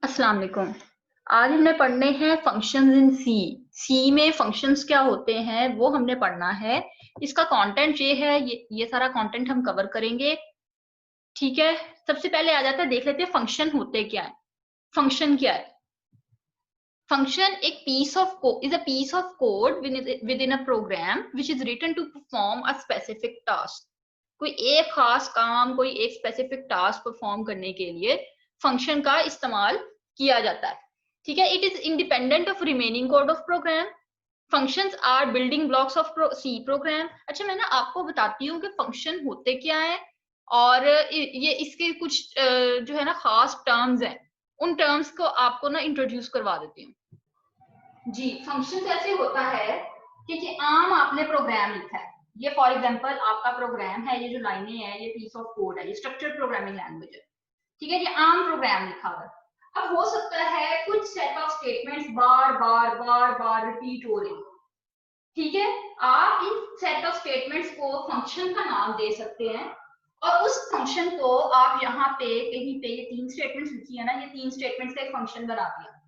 अस्सलाम वालेकुम। आज हमने पढ़ने हैं फंक्शंस इन सी। सी में फंक्शंस क्या होते हैं वो हमने पढ़ना है। इसका कंटेंट ये है, ये सारा कंटेंट हम कवर करेंगे। ठीक है, सबसे पहले आ जाता है, देख लेते हैं फंक्शन होते क्या है। फंक्शन क्या है? फंक्शन एक piece of is a piece of code within a program which is written to perform a specific task. कोई एक खास काम, कोई एक स्पेसिफिक टास्क परफॉर्म करने के लिए फंक्शन का इस्तेमाल किया जाता है। ठीक है, it is independent of remaining code of program. Functions are building blocks of C program. अच्छा, मैं ना आपको बताती हूँ कि फंक्शन होते क्या है और ये इसके कुछ जो है ना खास टर्म्स हैं। उन टर्म्स को आपको ना इंट्रोड्यूस करवा देती हूँ। जी, फंक्शन ऐसे होता है कि आम आपने प्रोग्राम लिखा है। ये फॉर एग्जांपल आपका प्रोग्राम है, ये जो लाइनें हैं ये पीस ऑफ कोड है, ये स्ट्रक्चर्ड प्रोग्रामिंग लैंग्वेज है। ठीक है, ये आम प्रोग्राम लिखा हुआ है। अब हो सकता है कुछ set of statements bar bar bar bar repeat हो रही। ठीक है, आप इन सेट ऑफ स्टेटमेंट्स को फंक्शन का नाम दे सकते हैं और उस फंक्शन को आप यहाँ पे कहीं पे ये तीन स्टेटमेंट्स लिखी है ना, ये तीन स्टेटमेंट्स का एक फंक्शन बना दिया।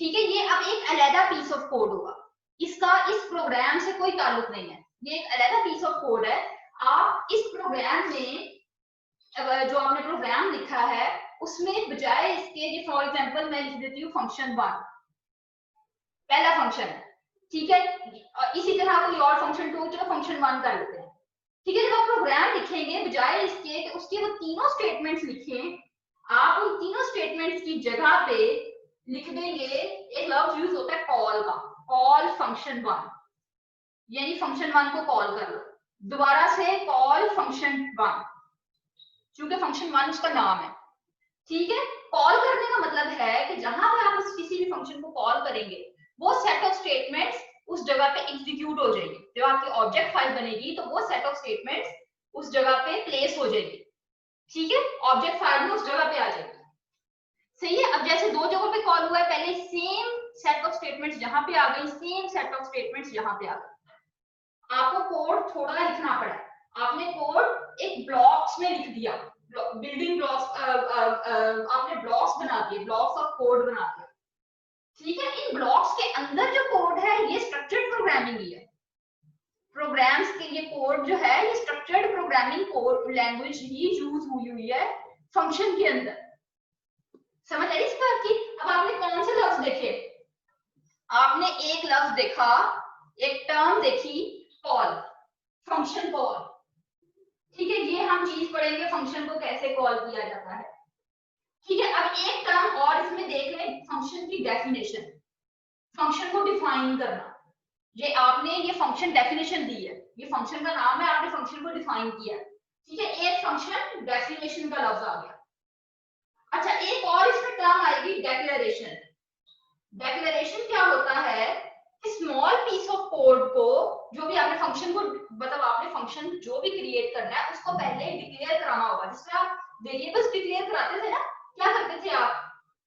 ठीक है, ये अब एक अलग पीस ऑफ कोड होगा। इसका इस प्रोग्राम से कोई ताल्लुक नहीं है, ये एक अलग पीस ऑफ कोड है। आप इस प्रोग्राम में जो आपने प्रोग्राम लिखा है उसमें बजाय इसके, ये फॉर एग्जांपल मैं लिख देती हूँ फंक्शन 1, पहला फंक्शन है। ठीक है, इसी तरह कोई और फंक्शन 2, चलो फंक्शन 1 कर लेते हैं। ठीक है, जब आप प्रोग्राम लिखेंगे बजाय इसके कि उसके वो तीनों स्टेटमेंट्स लिखें, आप उन तीनों स्टेटमेंट्स की जगह पे लिख देंगे, एक लफ्ज यूज होता है कॉल का, कॉल फंक्शन 1, यानी फंक्शन 1 को कॉल कर लो दोबारा से, कॉल फंक्शन 1, क्योंकि फंक्शन 1 उसका नाम है। ठीक है, कॉल करने का मतलब है कि जहां पर आप किसी भी फंक्शन को कॉल करेंगे वो सेट ऑफ स्टेटमेंट्स उस जगह पे एग्जीक्यूट हो जाएगी। जब आपकी ऑब्जेक्ट फाइल बनेगी तो वो सेट ऑफ स्टेटमेंट्स उस जगह पे प्लेस हो जाएगी। ठीक है, ऑब्जेक्ट फाइल में उस जगह पे आ जाएगी। सही है, अब जैसे दो जगहों पे कॉल हुआ है, पहले सेम सेट ऑफ स्टेटमेंट्स जहां पे आ गई, सेम सेट ऑफ स्टेटमेंट्स यहां पे आ गई। आपको कोड थोड़ा लिखना पड़ा, आपने कोड एक ब्लॉक्स में लिख दिया, बिल्डिंग ब्लॉक्स, आपने ब्लॉक्स बना दिए, ब्लॉक्स ऑफ कोड बना दिया। ठीक है, इन ब्लॉक्स के अंदर जो कोड है ये स्ट्रक्चर्ड प्रोग्रामिंग ही है। प्रोग्राम्स के ये कोड जो है ये स्ट्रक्चर्ड प्रोग्रामिंग कोड लैंग्वेज ही यूज हुई है फंक्शन के अंदर। समझ आई इस बात की? अब आपने कौन से लफ्ज देखे? आपने एक लफ्ज देखा, एक टर्म देखी, कॉल, फंक्शन कॉल। ठीक है, ये हम चीज पढ़ेंगे फंक्शन को कैसे कॉल किया जाता है। ठीक है, अब एक टर्म और इसमें देख लें, फंक्शन की डेफिनेशन, फंक्शन को डिफाइन करना। ये आपने ये फंक्शन डेफिनेशन दी है, ये फंक्शन का नाम है, आपने फंक्शन को डिफाइन किया। ठीक है, एक फंक्शन डेफिनेशन का लफ्ज आ गया। अच्छा, एक और इसमें टर्म आएगी डेक्लेरेशन। डेक्लेरेशन क्या होता है कि स्मॉल पीस ऑफ कोड को, जो भी आपने फंक्शन को, मतलब आपने फंक्शन जो भी क्रिएट करना है उसको पहले डिक्लेयर कराना होगा। जिस तरह आप वेरिएबल्स डिक्लेयर कराते थे ना, क्या करते थे आप,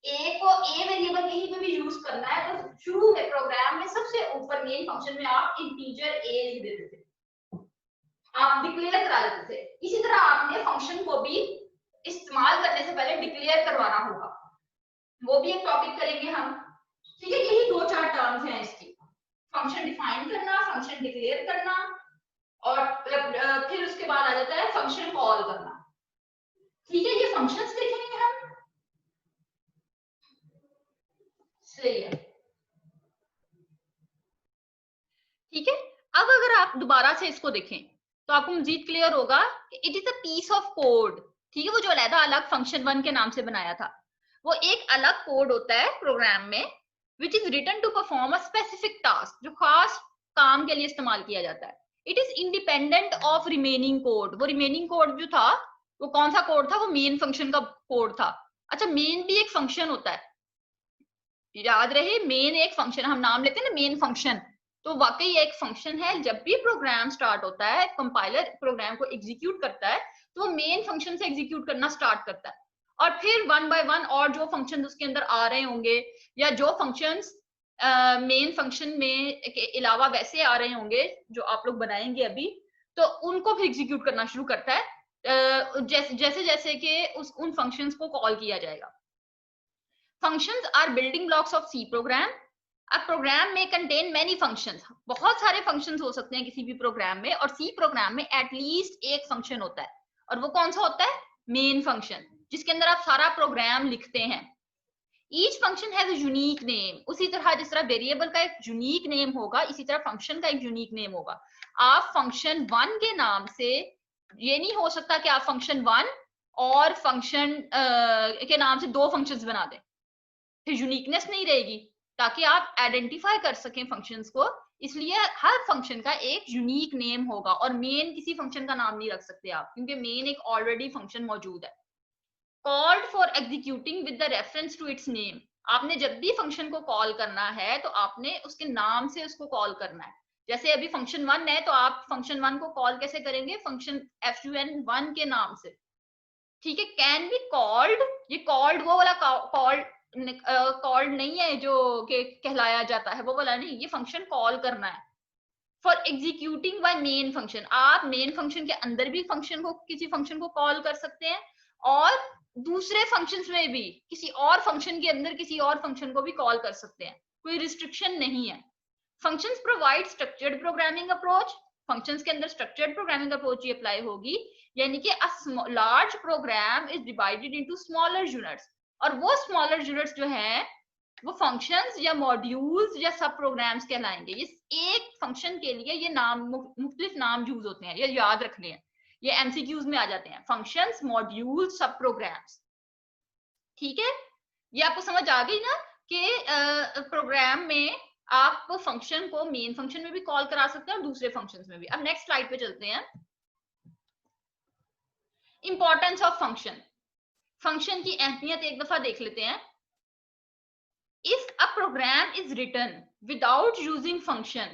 ए को ए वेरिएबल कहीं पे भी यूज करना है तो शुरू में प्रोग्राम में सबसे ऊपर मेन फंक्शन में आप इंटीजर ए लिख देते थे, आप डिक्लेयर करा देते थे। इसी तरह आपने फंक्शन को भी इस्तेमाल करने से पहले डिक्लेयर करवाना होगा, वो भी एक टॉपिक करेंगे हम। ठीक है, यही दो चार टर्म्स हैं इसकी, फंक्शन डिफाइन करना, फंक्शन डिक्लेयर करना, और फिर उसके बाद आ जाता है फंक्शन कॉल करना। ठीक है, ये फंक्शंस देखेंगे हम। सही है, ठीक है। अब अगर आप दोबारा से इसको देखें तो आपको मजीद क्लियर होगा कि it is a piece of code. ठीक है, वो जो अलग अलग फंक्शन 1 के नाम से बनाया था वो एक अलग कोड होता है प्रोग्राम में, which is written to perform a specific task, जो खास काम के लिए इस्तेमाल किया जाता है। It is independent of remaining code. वो रिमेनिंग कोड जो था वो कौन सा कोड था? वो मेन फंक्शन का कोड था। अच्छा, मेन भी एक फंक्शन होता है, याद रहे, मेन एक फंक्शन, हम नाम लेते हैं ना मेन फंक्शन, तो वाकई एक फंक्शन है। जब भी प्रोग्राम स्टार्ट होता है, कंपाइलर प्रोग्राम को एग्जीक्यूट करता है तो वो मेन फंक्शन से एग्जीक्यूट करना स्टार्ट करता है, और फिर वन बाय वन और जो फंक्शन उसके अंदर आ रहे होंगे, या जो फंक्शंस मेन फंक्शन में के अलावा वैसे आ रहे होंगे जो आप लोग बनाएंगे अभी, तो उनको फिर एग्जीक्यूट करना शुरू करता है, जैसे जैसे कि उन फंक्शंस को कॉल किया जाएगा। Functions are building blocks of C program. A program may contain many functions. बहुत सारे functions हो सकते हैं किसी भी program में, और C program में at least एक function होता है, और वो कौन सा होता है? Main function, जिसके अंदर आप सारा program लिखते हैं. Each function has a unique name. उसी तरह जिस तरह variable का एक unique name होगा, इसी तरह function का एक unique name होगा. आप function 1 के नाम से, ये नहीं हो सकता कि आप function 1 और function के नाम से दो functions बना दें, फिर यूनिकनेस नहीं रहेगी. ताकि आप आइडेंटिफाई कर सकें फंक्शंस को, इसलिए हर फंक्शन का एक यूनिक नेम होगा, और मेन किसी फंक्शन का नाम नहीं रख सकते आप, क्योंकि मेन एक ऑलरेडी फंक्शन मौजूद है. Called for executing with the reference to its name. आपने जब भी फंक्शन को कॉल करना है तो आपने उसके नाम से उसको कॉल करना है. जैसे अभी फंक्शन 1 है तो आप फंक्शन 1 को कॉल कैसे करेंगे? फंक्शन fun1 के नाम से. ठीक है. कैन बी कॉल्ड, ये कॉल्ड वो वाला कॉल्ड नहीं है जो कहलाया जाता है, वो वाला नहीं. ये फंक्शन कॉल करना है. For executing by main function, आप मेन फंक्शन के अंदर भी फंक्शन को, किसी फंक्शन को कॉल कर सकते हैं, और दूसरे फंक्शंस में भी किसी और फंक्शन के अंदर किसी और फंक्शन को भी कॉल कर सकते हैं. कोई रिस्ट्रिक्शन नहीं है. Functions provide structured programming approach. Functions के अंदर स्ट्रक्चर्ड प्रोग्रामिंग अप्रोच ही अप्लाई होगी, यानी कि a large program is divided into smaller units. और वो स्मॉलर यूनिट्स जो है वो फंक्शंस या मॉड्यूल्स या सब प्रोग्राम्स कहलाएंगे. इस एक फंक्शन के लिए ये नाम, मुख्तलिफ नाम यूज होते हैं, ये याद रखने हैं, ये एमसीक्यूज में आ जाते हैं. फंक्शंस, मॉड्यूल्स, सब प्रोग्राम्स. ठीक है. ये आपको समझ आ गई ना कि प्रोग्राम में आप फंक्शन को मेन फंक्शन में भी कॉल करा सकते हैं और दूसरे फंक्शंस में भी. अब नेक्स्ट स्लाइड पे चलते हैं. Importance of function. फंक्शन की अहमियत एक दफा देख लेते हैं. If a program is written without using function,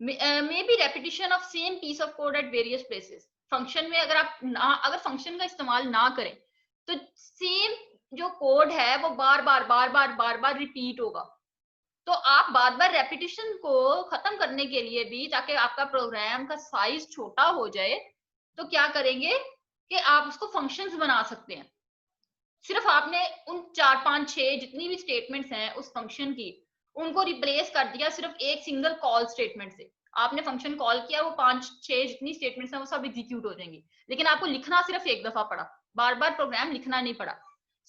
may be repetition of same piece of code at various places. Function में अगर आप अगर फंक्शन का इस्तेमाल ना करें तो सेम जो कोड है वो बार बार रिपीट होगा. तो आप बार बार रेपिटेशन को खत्म करने के लिए भी, ताकि आपका प्रोग्राम का साइज छोटा हो जाए, तो क्या करेंगे कि आप उसको फंक्शंस बना सकते हैं. सिर्फ आपने उन 4, 5, 6 जितनी भी स्टेटमेंट्स हैं उस फंक्शन की, उनको रिप्लेस कर दिया सिर्फ एक सिंगल कॉल स्टेटमेंट से. आपने फंक्शन कॉल किया, वो 5, 6 जितनी स्टेटमेंट्स हैं वो सब एग्जीक्यूट हो जाएंगी, लेकिन आपको लिखना सिर्फ एक दफा पड़ा, बार बार प्रोग्राम लिखना नहीं पड़ा.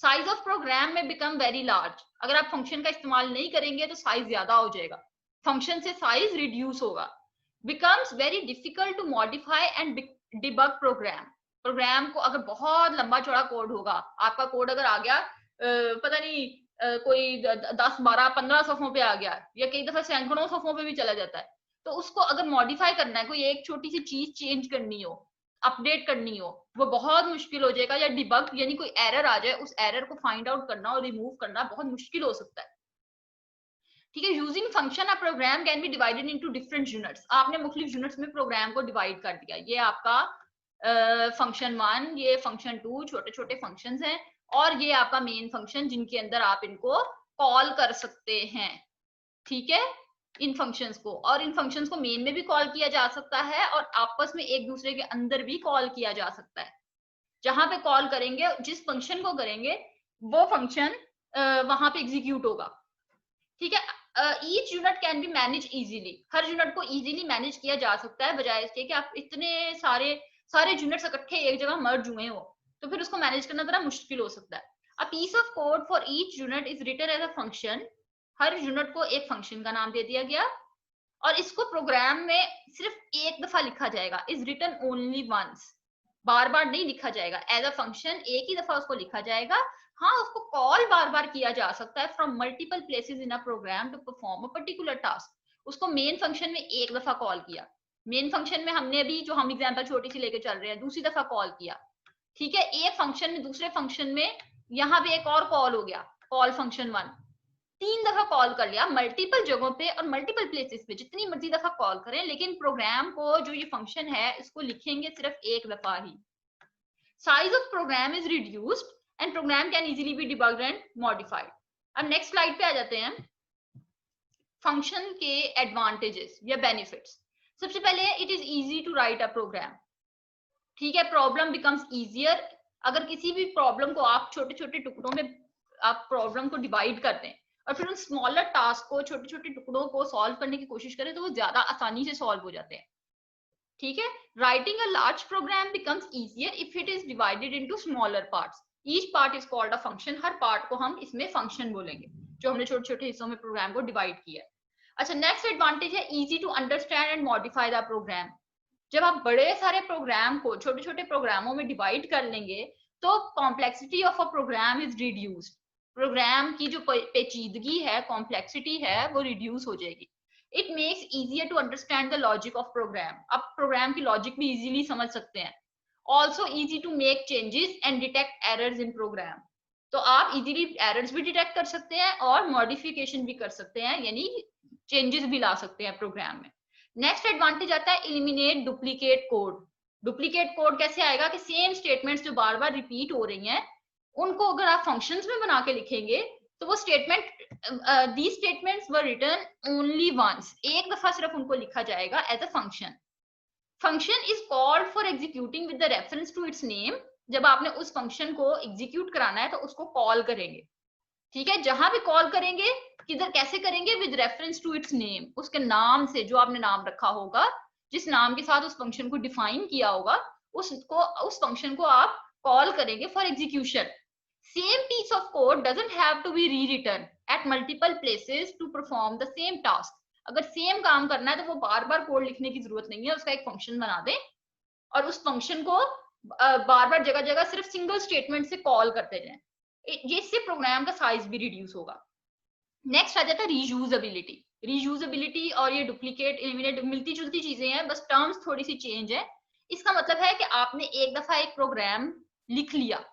साइज ऑफ प्रोग्राम में बिकम वेरी लार्ज. अगर आप फंक्शन का इस्तेमाल नहीं करेंगे तो साइज ज्यादा हो जाएगा, फंक्शन से साइज रिड्यूस होगा. Becomes very difficult to modify and debug program. Program को अगर बहुत लंबा चौड़ा कोड होगा, आपका कोड अगर आ गया पता नहीं कोई 10, 12, 15 सफों पे आ गया, या कई दफा सैकड़ों सफों पे भी चला जाता है, तो उसको अगर मॉडिफाई करना है, कोई एक छोटी सी चीज चेंज करनी हो, अपडेट करनी हो, वो बहुत मुश्किल हो जाएगा. या डिबग यानी कोई एरर आ जाए, उस एरर को फाइंड आउट करना और रिमूव करना बहुत मुश्किल हो सकता है. ठीक है. Using function a program can be divided into different units. आपने मुख्तलिफ यूनिट्स में प्रोग्राम को डिवाइड कर दिया. ये आपका फंक्शन 1, ये फंक्शन 2, छोटे छोटे फंक्शंस हैं, और ये आपका मेन फंक्शन जिनके अंदर आप इनको कॉल कर सकते हैं. ठीक है. इन फंक्शंस को, और इन फंक्शंस को मेन में भी कॉल किया जा सकता है, और आपस में एक दूसरे के अंदर भी कॉल किया जा सकता है. जहां पे कॉल करेंगे, जिस फंक्शन को करेंगे, वो फंक्शन वहां पे एग्जीक्यूट होगा. ठीक है. Each unit can be manage easily. Her unit को इजीली मैनेज किया जा सकता है, बजाय इसके कि आप इतने सारे यूनिट्स इकट्ठे एक जगह मर्ज हुए हो, तो फिर उसको मैनेज करना थोड़ा मुश्किल हो सकता है. A piece of code for each unit is written as a function. हर यूनिट को एक फंक्शन का नाम दे दिया गया, और इसको प्रोग्राम में सिर्फ एक दफा लिखा जाएगा. Is written only once. बार बार नहीं लिखा जाएगा. एज अ फंक्शन एक ही दफा उसको लिखा जाएगा. हाँ, उसको कॉल बार बार किया जा सकता है from multiple places in a program to perform a particular task. उसको मेन फंक्शन में एक दफा कॉल किया, मेन फंक्शन में हमने अभी जो हम एग्जांपल छोटी सी लेके चल रहे हैं, दूसरी दफा कॉल किया. ठीक है. एक फंक्शन में दूसरे फंक्शन में यहाँ पे एक और कॉल हो गया, कॉल फंक्शन 1. 3 दफा कॉल कर लिया, मल्टीपल जगहों पे और मल्टीपल प्लेसेस पे, जितनी मर्जी दफा कॉल करें, लेकिन प्रोग्राम को जो ये फंक्शन है इसको लिखेंगे सिर्फ एक दफा ही. Size of program is reduced and program can easily be debugged and modified. अब नेक्स्ट स्लाइड पे आ जाते हैं. फंक्शन के एडवांटेजेस या बेनिफिट्स. सबसे पहले, it is easy to write a program. ठीक है. Problem becomes easier. अगर किसी भी प्रॉब्लम को आप छोटे छोटे टुकड़ों में आप प्रॉब्लम को डिवाइड कर दें और फिर उन स्मॉलर टास्क को, छोटे छोटे टुकड़ों को सॉल्व करने की कोशिश करें तो वो ज्यादा आसानी से सॉल्व हो जाते हैं। ठीक है, writing a large program becomes easier if it is divided into smaller parts. Each part is called a function. हर पार्ट को हम इसमें फंक्शन बोलेंगे, जो हमने छोटे छोटे हिस्सों में प्रोग्राम को डिवाइड किया है। अच्छा, नेक्स्ट एडवांटेज है easy to understand and modify the program. जब आप बड़े सारे प्रोग्राम को छोटे छोटे प्रोग्रामों में डिवाइड कर लेंगे तो complexity of a program is reduced. Program की जो पेचीदगी है, कॉम्प्लेक्सिटी है, वो रिड्यूस हो जाएगी। It makes easier to understand the logic of program. आप प्रोग्राम की लॉजिक भी इजीली समझ सकते हैं। Also easy to make changes and detect errors in program. तो आप इजीली एरर्स भी डिटेक्ट कर सकते हैं और मॉडिफिकेशन भी कर सकते हैं, यानी चेंजेस भी ला सकते हैं प्रोग्राम में। नेक्स्ट एडवांटेज आता है eliminate duplicate code. Duplicate code कैसे आएगा कि सेम स्टेटमेंट्स जो बार बार रिपीट हो रही हैं उनको अगर आप फंक्शंस में बना के लिखेंगे तो वो statement, these statements were written only once, एक दफा सिर्फ उनको लिखा जाएगा as a function. Function is called for executing with the reference to its name. जब आपने उस फंक्शन को एग्जीक्यूट कराना है तो उसको कॉल करेंगे। ठीक है, जहां भी कॉल करेंगे, किधर कैसे करेंगे, with reference to its name, उसके नाम से, जो आपने नाम रखा होगा, जिस नाम के साथ उस फंक्शन को डिफाइन किया होगा, उस फंक्शन को आप कॉल करेंगे for execution. Same piece of code doesn't have to be rewritten at multiple places to perform the same task। अगर सेम काम करना है तो वो बार बार कोड लिखने की जरूरत नहीं है, उसका एक फंक्शन बना दें और उस फंक्शन को बार बार जगह जगह सिर्फ सिंगल स्टेटमेंट से कॉल करते जाएं। ये इससे प्रोग्राम का साइज भी रिड्यूस होगा। नेक्स्ट आ जाता है रीयूजेबिलिटी। रीयूजेबिलिटी और ये डुप्लीकेट, एलिमिनेट मिलती जुलती चीजें हैं, बस टर्म्स थोड़ी सी चेंज है। इसका मतलब है कि आपने एक दफा एक प्रोग्राम लिख लिया,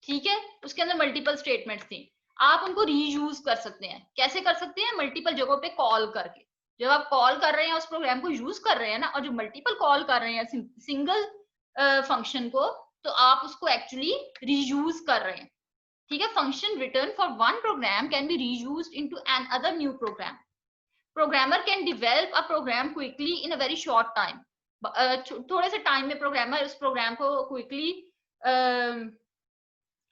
ठीक है, उसके अंदर मल्टीपल स्टेटमेंट्स थी, आप उनको रीयूज कर सकते हैं। कैसे कर सकते हैं? मल्टीपल जगहों पे कॉल करके। जब आप कॉल कर रहे हैं, उस प्रोग्राम को यूज कर रहे हैं ना, और जो मल्टीपल कॉल कर रहे हैं सिंगल फंक्शन को, तो आप उसको एक्चुअली रीयूज कर रहे हैं। ठीक है, function written for one program can be reused into another new program. Programmer can develop a program quickly in a very short time. थोड़े से टाइम में प्रोग्रामर उस प्रोग्राम को क्विकली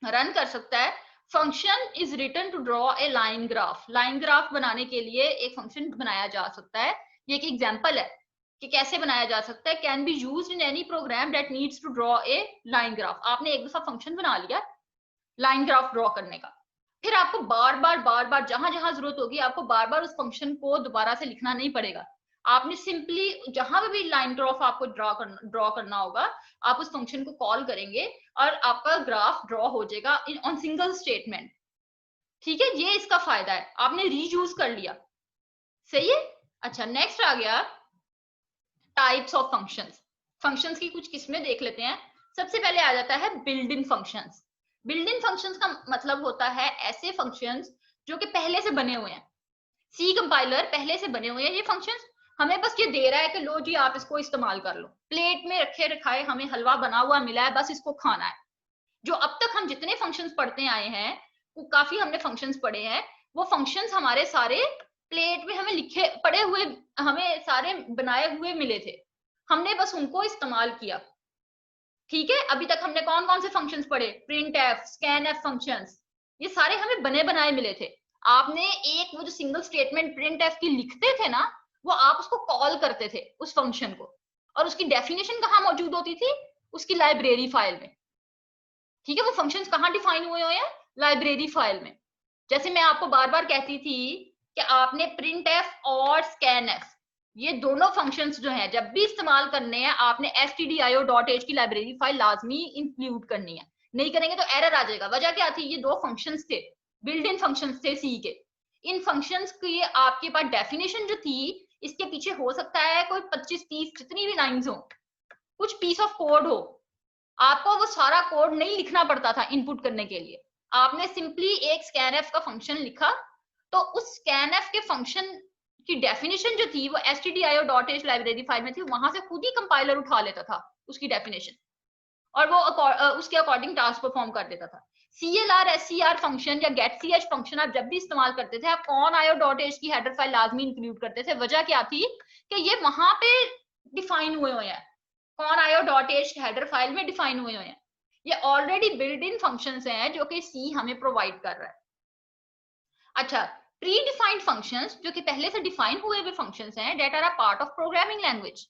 रन कर सकता है। Function is written to draw a line graph. Line graph बनाने के लिए एक फंक्शन बनाया जा सकता है। ये एक एग्जांपल है कि कैसे बनाया जा सकता है। Can be used in any program that needs to draw a line graph. आपने एक दफा फंक्शन बना लिया लाइन ग्राफ ड्रॉ करने का, फिर आपको बार बार जहां जहां जरूरत होगी आपको बार बार उस फंक्शन को दोबारा से लिखना नहीं पड़ेगा। आपने सिंपली जहां भी लाइन ग्राफ आपको ड्रॉ करना होगा, आप उस फंक्शन को कॉल करेंगे और आपका ग्राफ ड्रॉ हो जाएगा ऑन सिंगल स्टेटमेंट। ठीक है, ये इसका फायदा है, आपने रीयूज कर लिया। सही है। अच्छा, नेक्स्ट आ गया टाइप्स ऑफ फंक्शंस। फंक्शंस की कुछ किस्में देख लेते हैं। सबसे पहले आ जाता है built in functions. Built in functions का मतलब होता है ऐसे फंक्शंस जो कि पहले से बने हुए हैं, सी कंपाइलर पहले से बने हुए हैं। ये फंक्शंस हमें बस ये दे रहा है कि लो जी आप इसको इस्तेमाल कर लो, प्लेट में रखे रखाए हमें हलवा बना हुआ मिला है, बस इसको खाना है। जो अब तक हम जितने फंक्शंस पढ़ते आए हैं, वो काफी हमने फंक्शंस पढ़े हैं, वो फंक्शंस हमारे सारे प्लेट में हमें लिखे पड़े हुए, हमें सारे बनाए हुए मिले थे, हमने बस उनको इस्तेमाल किया। ठीक है, अभी तक हमने कौन कौन से फंक्शंस पढ़े? Print F, scan F functions, ये सारे हमें बने बनाए मिले थे। आपने एक वो जो सिंगल स्टेटमेंट प्रिंट एफ की लिखते थे ना, वो आप उसको कॉल करते थे उस फंक्शन को, और उसकी डेफिनेशन कहाँ मौजूद होती थी? उसकी लाइब्रेरी फाइल में। ठीक है, वो फंक्शंस कहाँ डिफाइन हुए हैं? लाइब्रेरी फाइल में। जैसे मैं आपको बार बार कहती थी कि आपने प्रिंट एफ और स्कैन एफ, ये दोनों फंक्शंस जो हैं जब भी इस्तेमाल करने हैं आपने stdio.h की लाइब्रेरी फाइल लाजमी इंक्लूड करनी है। नहीं करेंगे तो एरर आ जाएगा। वजह क्या थी? ये दो फंक्शंस थे, बिल्ट इन फंक्शंस थे सी के। इन फंक्शंस की आपके पास डेफिनेशन जो थी, इसके पीछे हो सकता है कोई 25-30 जितनी भी लाइंस हो, कुछ पीस ऑफ कोड हो, आपको वो सारा कोड नहीं लिखना पड़ता था इनपुट करने के लिए। आपने सिंपली एक scanf का फंक्शन लिखा, तो उस scanf के फंक्शन की डेफिनेशन जो थी वो stdio.h लाइब्रेरी फाइल में थी, वहां से खुद ही कंपाइलर उठा लेता था उसकी डेफिनेशन, और वो उसके अकॉर्डिंग टास्क परफॉर्म कर देता था। CLR, SCR फंक्शन या getch फंक्शन आप जब भी इस्तेमाल करते थे, आप conio.h की हेडर फाइल लाजमी इंक्लूड करते थे। वजह क्या थी कि ये वहां पे डिफाइन हुए हैं, conio.h हेडर फाइल में डिफाइन हुए हैं। ये ऑलरेडी बिल्ड इन फंक्शंस हैं जो कि सी हमें प्रोवाइड कर रहा है। अच्छा, प्री डिफाइंड फंक्शंस जो कि पहले से डिफाइन हुए हुए फंक्शंस हैं, that are a part of programming language.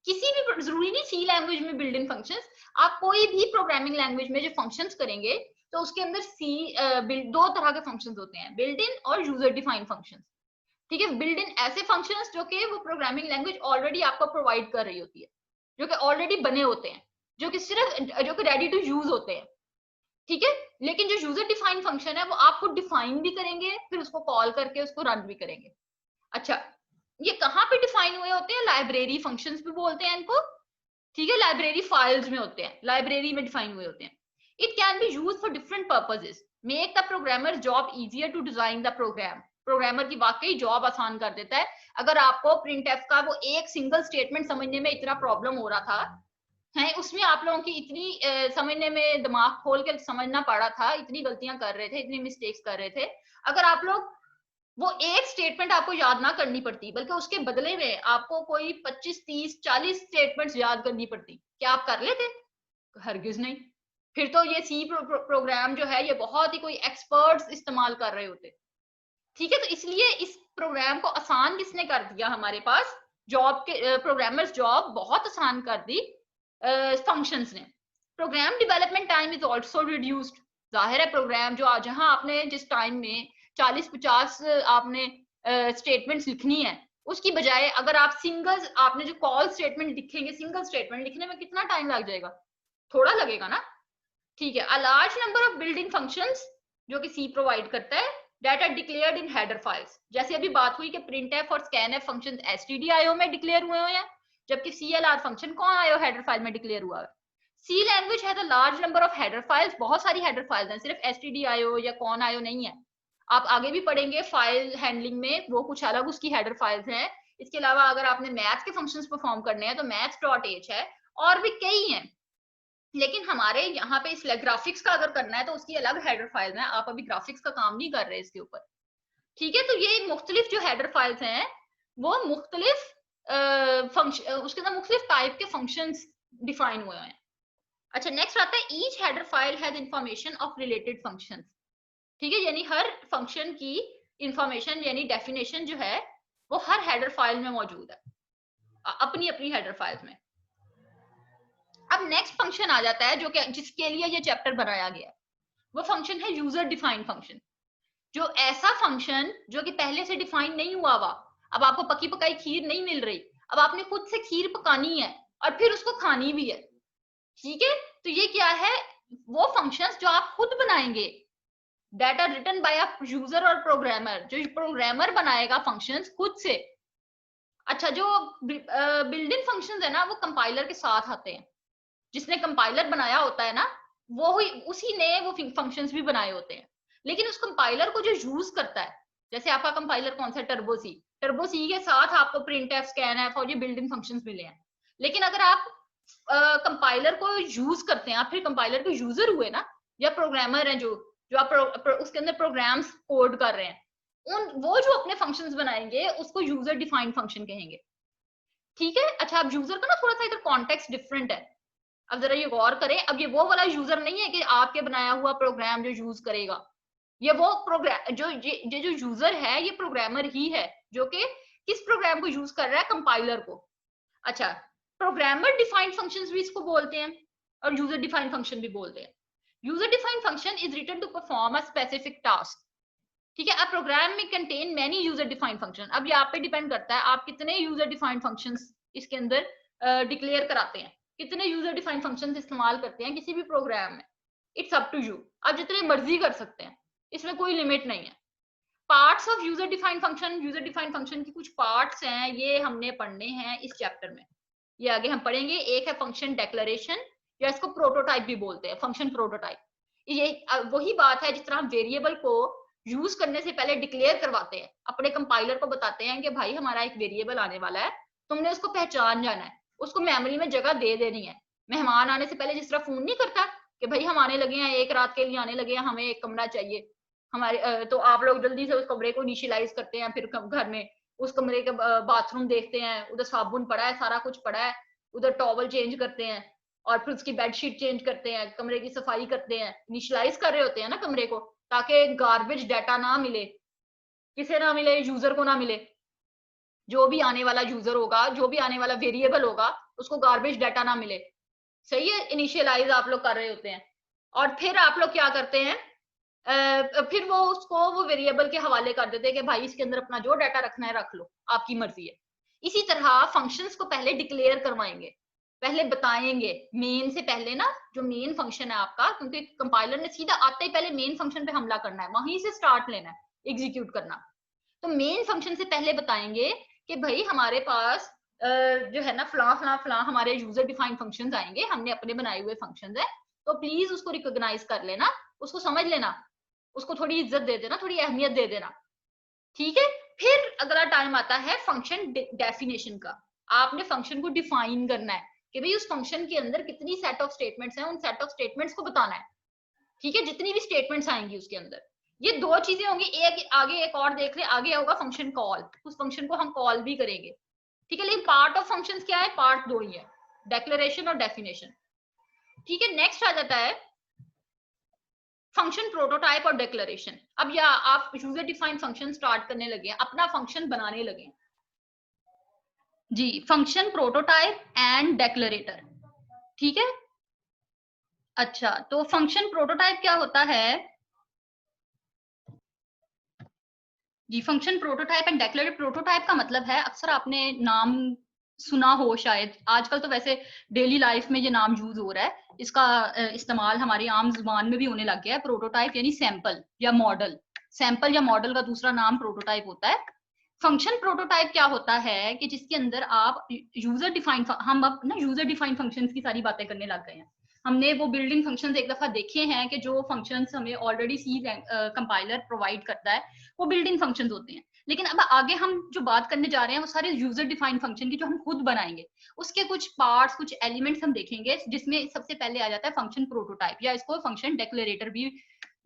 किसी भी, जरूरी नहीं सी लैंग्वेज में बिल्ड इन फंक्शंस, आप कोई भी प्रोग्रामिंग लैंग्वेज में जो फंक्शंस करेंगे तो उसके अंदर दो तरह के फंक्शंस होते हैं, बिल्ड इन और यूजर डिफाइंड फंक्शंस। ठीक है, बिल्ड इन ऐसे फंक्शंस जो कि वो प्रोग्रामिंग लैंग्वेज ऑलरेडी आपको प्रोवाइड कर रही होती है, जो कि ऑलरेडी बने होते हैं, जो कि सिर्फ जो कि रेडी टू यूज होते हैं। ठीक है, लेकिन जो यूजर डिफाइंड फंक्शन है वो आपको डिफाइन भी करेंगे, फिर उसको कॉल करके उसको रन भी करेंगे। अच्छा, ये कहाँ पे डिफाइन हुए होते हैं? लाइब्रेरी फंक्शंस भी बोलते हैं इनको। ठीक है, लाइब्रेरी फाइल्स में होते हैं, लाइब्रेरी में डिफाइन हुए होते हैं। It can be use for different purposes, make the programmer job easier to design the program. Programmer की वाकई जॉब आसान कर देता है। अगर आपको प्रिंट एफ का वो एक सिंगल स्टेटमेंट समझने में इतना प्रॉब्लम हो रहा था है, उसमें आप लोगों की इतनी समझने में दिमाग खोल के समझना पड़ा था, इतनी गलतियां कर रहे थे, इतनी मिस्टेक्स कर रहे थे, अगर आप लोग वो एक स्टेटमेंट आपको याद ना करनी पड़ती, बल्कि उसके बदले में आपको कोई 25, 30, 40 स्टेटमेंट्स याद करनी पड़ती, क्या आप कर लेते? हरगिज नहीं। फिर तो ये सी प्रोग्राम जो है ये बहुत ही कोई एक्सपर्ट्स इस्तेमाल कर रहे होते। ठीक है, तो इसलिए इस प्रोग्राम को आसान किसने कर दिया? हमारे पास जॉब के प्रोग्रामर्स जॉब बहुत आसान कर दी फंक्शंस ने। Program development time is also reduced. जाहिर है, प्रोग्राम जो जहां आपने जिस टाइम में 40-50 आपने स्टेटमेंट्स लिखनी है, उसकी बजाय अगर आप आपने जो कॉल स्टेटमेंट लिखेंगे, सिंगल स्टेटमेंट लिखने में कितना टाइम लग जाएगा? थोड़ा लगेगा ना। ठीक है, a large number of building functions जो कि सी प्रोवाइड करता है, that are declared in header files. जैसे अभी बात हुई कि printf और scanf फंक्शंस stdio में डिक्लेयर हुए हैं, जबकि clr फंक्शन कौन आयो हेडर फाइल में डिक्लेयर हुआ है? सी लैंग्वेज है the large number of header files, बहुत सारी हेडर फाइल्स हैं, सिर्फ stdio या कौन आयो नहीं है। आप आगे भी पढ़ेंगे फाइल हैंडलिंग में, वो कुछ अलग उसकी हेडर फाइल्स हैं। इसके अलावा अगर आपने मैथ के फंक्शंस परफॉर्म करने हैं तो maths.h है, और भी कई हैं। लेकिन हमारे यहाँ पे इस ग्राफिक्स का अगर करना है तो उसकी अलग हेडर फाइल्स हैं, आप अभी ग्राफिक्स का काम नहीं कर रहे इसके ऊपर। ठीक है, तो ये मुख्तलिफ जो हेडर फाइल्स हैं वो मुख्तलिफ फंक्शन, उसके अंदर मुख्तलिफ टाइप के फंक्शंस डिफाइन हुए हैं। अच्छा, नेक्स्ट आता है each header file has information of related functions. ठीक है, यानी हर फंक्शन की इंफॉर्मेशन यानी डेफिनेशन जो है वो हर हेडर फाइल में मौजूद है, अपनी अपनी हेडर फाइल्स में। अब नेक्स्ट फंक्शन आ जाता है जो कि जिसके लिए ये चैप्टर बनाया गया है, वो फंक्शन है यूजर डिफाइंड फंक्शन। जो ऐसा फंक्शन जो कि पहले से डिफाइन नहीं हुआ हुआ, अब आपको पकी पकाई खीर नहीं मिल रही, अब आपने खुद से खीर पकानी है और फिर उसको खानी भी है। ठीक है, तो ये क्या है? वो फंक्शंस जो आप खुद बनाएंगे, that are written by a user और प्रोग्रामर, जो प्रोग्रामर बनाएगा फंक्शंस खुद से। अच्छा, जो बिल्ड इन फंक्शंस है ना, वो कंपाइलर के साथ आते हैं। जिसने कंपाइलर बनाया होता है ना, वो ही उसी ने वो फंक्शंस भी बनाए होते हैं। लेकिन उस कंपाइलर को जो यूज करता है, जैसे आपका कंपाइलर कौन सा? टर्बो सी के साथ आपको printf, scanf और ये बिल्ड इन फंक्शंस मिले हैं। लेकिन अगर आप कंपाइलर को यूज करते हैं, आप फिर कंपाइलर के यूजर हुए ना, या प्रोग्रामर हैं जो जो आप उसके अंदर प्रोग्राम्स कोड कर रहे हैं, वो जो अपने फंक्शंस बनाएंगे उसको यूजर डिफाइंड फंक्शन कहेंगे। ठीक है, अच्छा, अब यूजर का ना थोड़ा सा इधर कॉन्टेक्स्ट डिफरेंट है। अब जरा ये गौर करें, अब ये वो वाला यूजर नहीं है कि आपके बनाया हुआ प्रोग्राम जो यूज करेगा, ये वो प्रोग्राम जो यूजर है, ये प्रोग्रामर ही है जो कि किस प्रोग्राम को यूज कर रहा है? कंपाइलर को। अच्छा, प्रोग्रामर डिफाइंड फंक्शंस भी इसको बोलते हैं और यूजर डिफाइंड फंक्शन भी बोलते हैं। User defined function is written to perform a specific task. ठीक है, अब प्रोग्राम में contain many user defined function. अब ये आप पे डिपेंड करता है आप कितने यूजर डिफाइंड फंक्शंस इसके अंदर डिक्लेयर कराते हैं, कितने यूजर डिफाइंड फंक्शंस इस्तेमाल करते हैं किसी भी प्रोग्राम में। इट्स अप टू यू, आप जितने मर्जी कर सकते हैं, इसमें कोई लिमिट नहीं है। Parts of user defined function की कुछ पार्ट्स हैं, ये हमने पढ़ने हैं इस चैप्टर में, ये आगे हम पढ़ेंगे। एक है फंक्शन डेक्लेरेशन, या इसको प्रोटोटाइप भी बोलते हैं, फंक्शन प्रोटोटाइप। ये वही बात है जिस तरह हम वेरिएबल को यूज करने से पहले डिक्लेयर करवाते हैं, अपने कंपाइलर को बताते हैं कि भाई हमारा एक वेरिएबल आने वाला है, तुमने उसको पहचान जाना है, उसको मेमोरी में जगह दे देनी है। मेहमान आने से पहले जिस तरह फोन नहीं करता कि भाई हम आने लगे हैं, एक रात के लिए आने लगे हैं, हमें एक कमरा चाहिए, हमारे तो आप लोग जल्दी से उस कमरे को इनिशियलाइज करते हैं, फिर घर में उस कमरे के बाथरूम देखते हैं, उधर साबुन पड़ा है, सारा कुछ पड़ा है, उधर टॉवल चेंज करते हैं, और फिर उसकी बेडशीट चेंज करते हैं, कमरे की सफाई करते हैं, इनिशियलाइज कर रहे होते हैं ना कमरे को, ताकि गार्बेज डाटा ना मिले, किसे ना मिले, यूजर को ना मिले। जो भी आने वाला यूजर होगा, जो भी आने वाला वेरिएबल होगा, उसको गार्बेज डाटा ना मिले। सही है, इनिशियलाइज आप लोग कर रहे होते हैं। और फिर आप लोग क्या करते हैं, फिर वो उसको वो वेरिएबल के हवाले कर देते हैं कि भाई इसके अंदर अपना जो डाटा रखना है रख लो, आपकी मर्जी है। इसी तरह फंक्शंस को पहले डिक्लेयर करवाएंगे, पहले बताएंगे मेन से पहले ना, जो मेन फंक्शन है आपका, क्योंकि कंपाइलर ने सीधा आते ही पहले मेन फंक्शन पे हमला करना है, वहीं से स्टार्ट लेना है एग्जीक्यूट करना। तो मेन फंक्शन से पहले बताएंगे कि भाई हमारे पास जो है ना फला फला फला हमारे यूजर डिफाइंड फंक्शंस आएंगे, हमने अपने बनाए हुए फंक्शंस है, तो प्लीज उसको रिकॉग्नाइज कर लेना, उसको समझ लेना, उसको थोड़ी इज्जत दे देना, थोड़ी अहमियत दे देना। ठीक है। फिर अगला टाइम आता है फंक्शन डेफिनेशन का। आपने फंक्शन को डिफाइन करना है कि भाई उस फंक्शन के अंदर कितनी सेट ऑफ स्टेटमेंट्स हैं, उन सेट ऑफ स्टेटमेंट्स को बताना है। ठीक है, जितनी भी स्टेटमेंट्स आएंगी उसके अंदर, ये दो चीजें होंगी। एक आगे एक और देख ले, आगे होगा फंक्शन कॉल, उस फंक्शन को हम कॉल भी करेंगे। ठीक है, लेकिन पार्ट ऑफ फंक्शंस क्या है, पार्ट दो ही है, डेक्लेरेशन और डेफिनेशन। ठीक है, नेक्स्ट आ जाता है फंक्शन प्रोटोटाइप और डिक्लेरेशन। अब या आप यूजर डिफाइंड फंक्शन स्टार्ट करने लगे हैं, अपना फंक्शन बनाने लगे हैं जी, फंक्शन प्रोटोटाइप एंड डेक्लरेटर। ठीक है, अच्छा तो फंक्शन प्रोटोटाइप क्या होता है जी, फंक्शन प्रोटोटाइप एंड डेक्लरेटर। प्रोटोटाइप का मतलब है, अक्सर आपने नाम सुना हो शायद, आजकल तो वैसे डेली लाइफ में ये नाम यूज हो रहा है, इसका इस्तेमाल हमारी आम जुबान में भी होने लग गया है। प्रोटोटाइप यानी सैंपल या मॉडल, सैंपल या मॉडल का दूसरा नाम प्रोटोटाइप होता है। फंक्शन प्रोटोटाइप क्या होता है कि जिसके अंदर आप यूजर डिफाइंड, हम अब ना यूजर डिफाइंड फंक्शंस की सारी बातें करने लग गए हैं। हमने वो बिल्डिंग फंक्शंस एक दफा देखे हैं कि जो फंक्शंस हमें ऑलरेडी सी कंपाइलर प्रोवाइड करता है, वो बिल्डिंग फंक्शंस होते हैं। लेकिन अब आगे हम जो बात करने जा रहे हैं वो सारे यूजर डिफाइंड फंक्शन की, जो हम खुद बनाएंगे। उसके कुछ पार्ट्स, कुछ एलिमेंट्स हम देखेंगे, जिसमें सबसे पहले आ जाता है फंक्शन प्रोटोटाइप, या इसको फंक्शन डेक्लेरेटर भी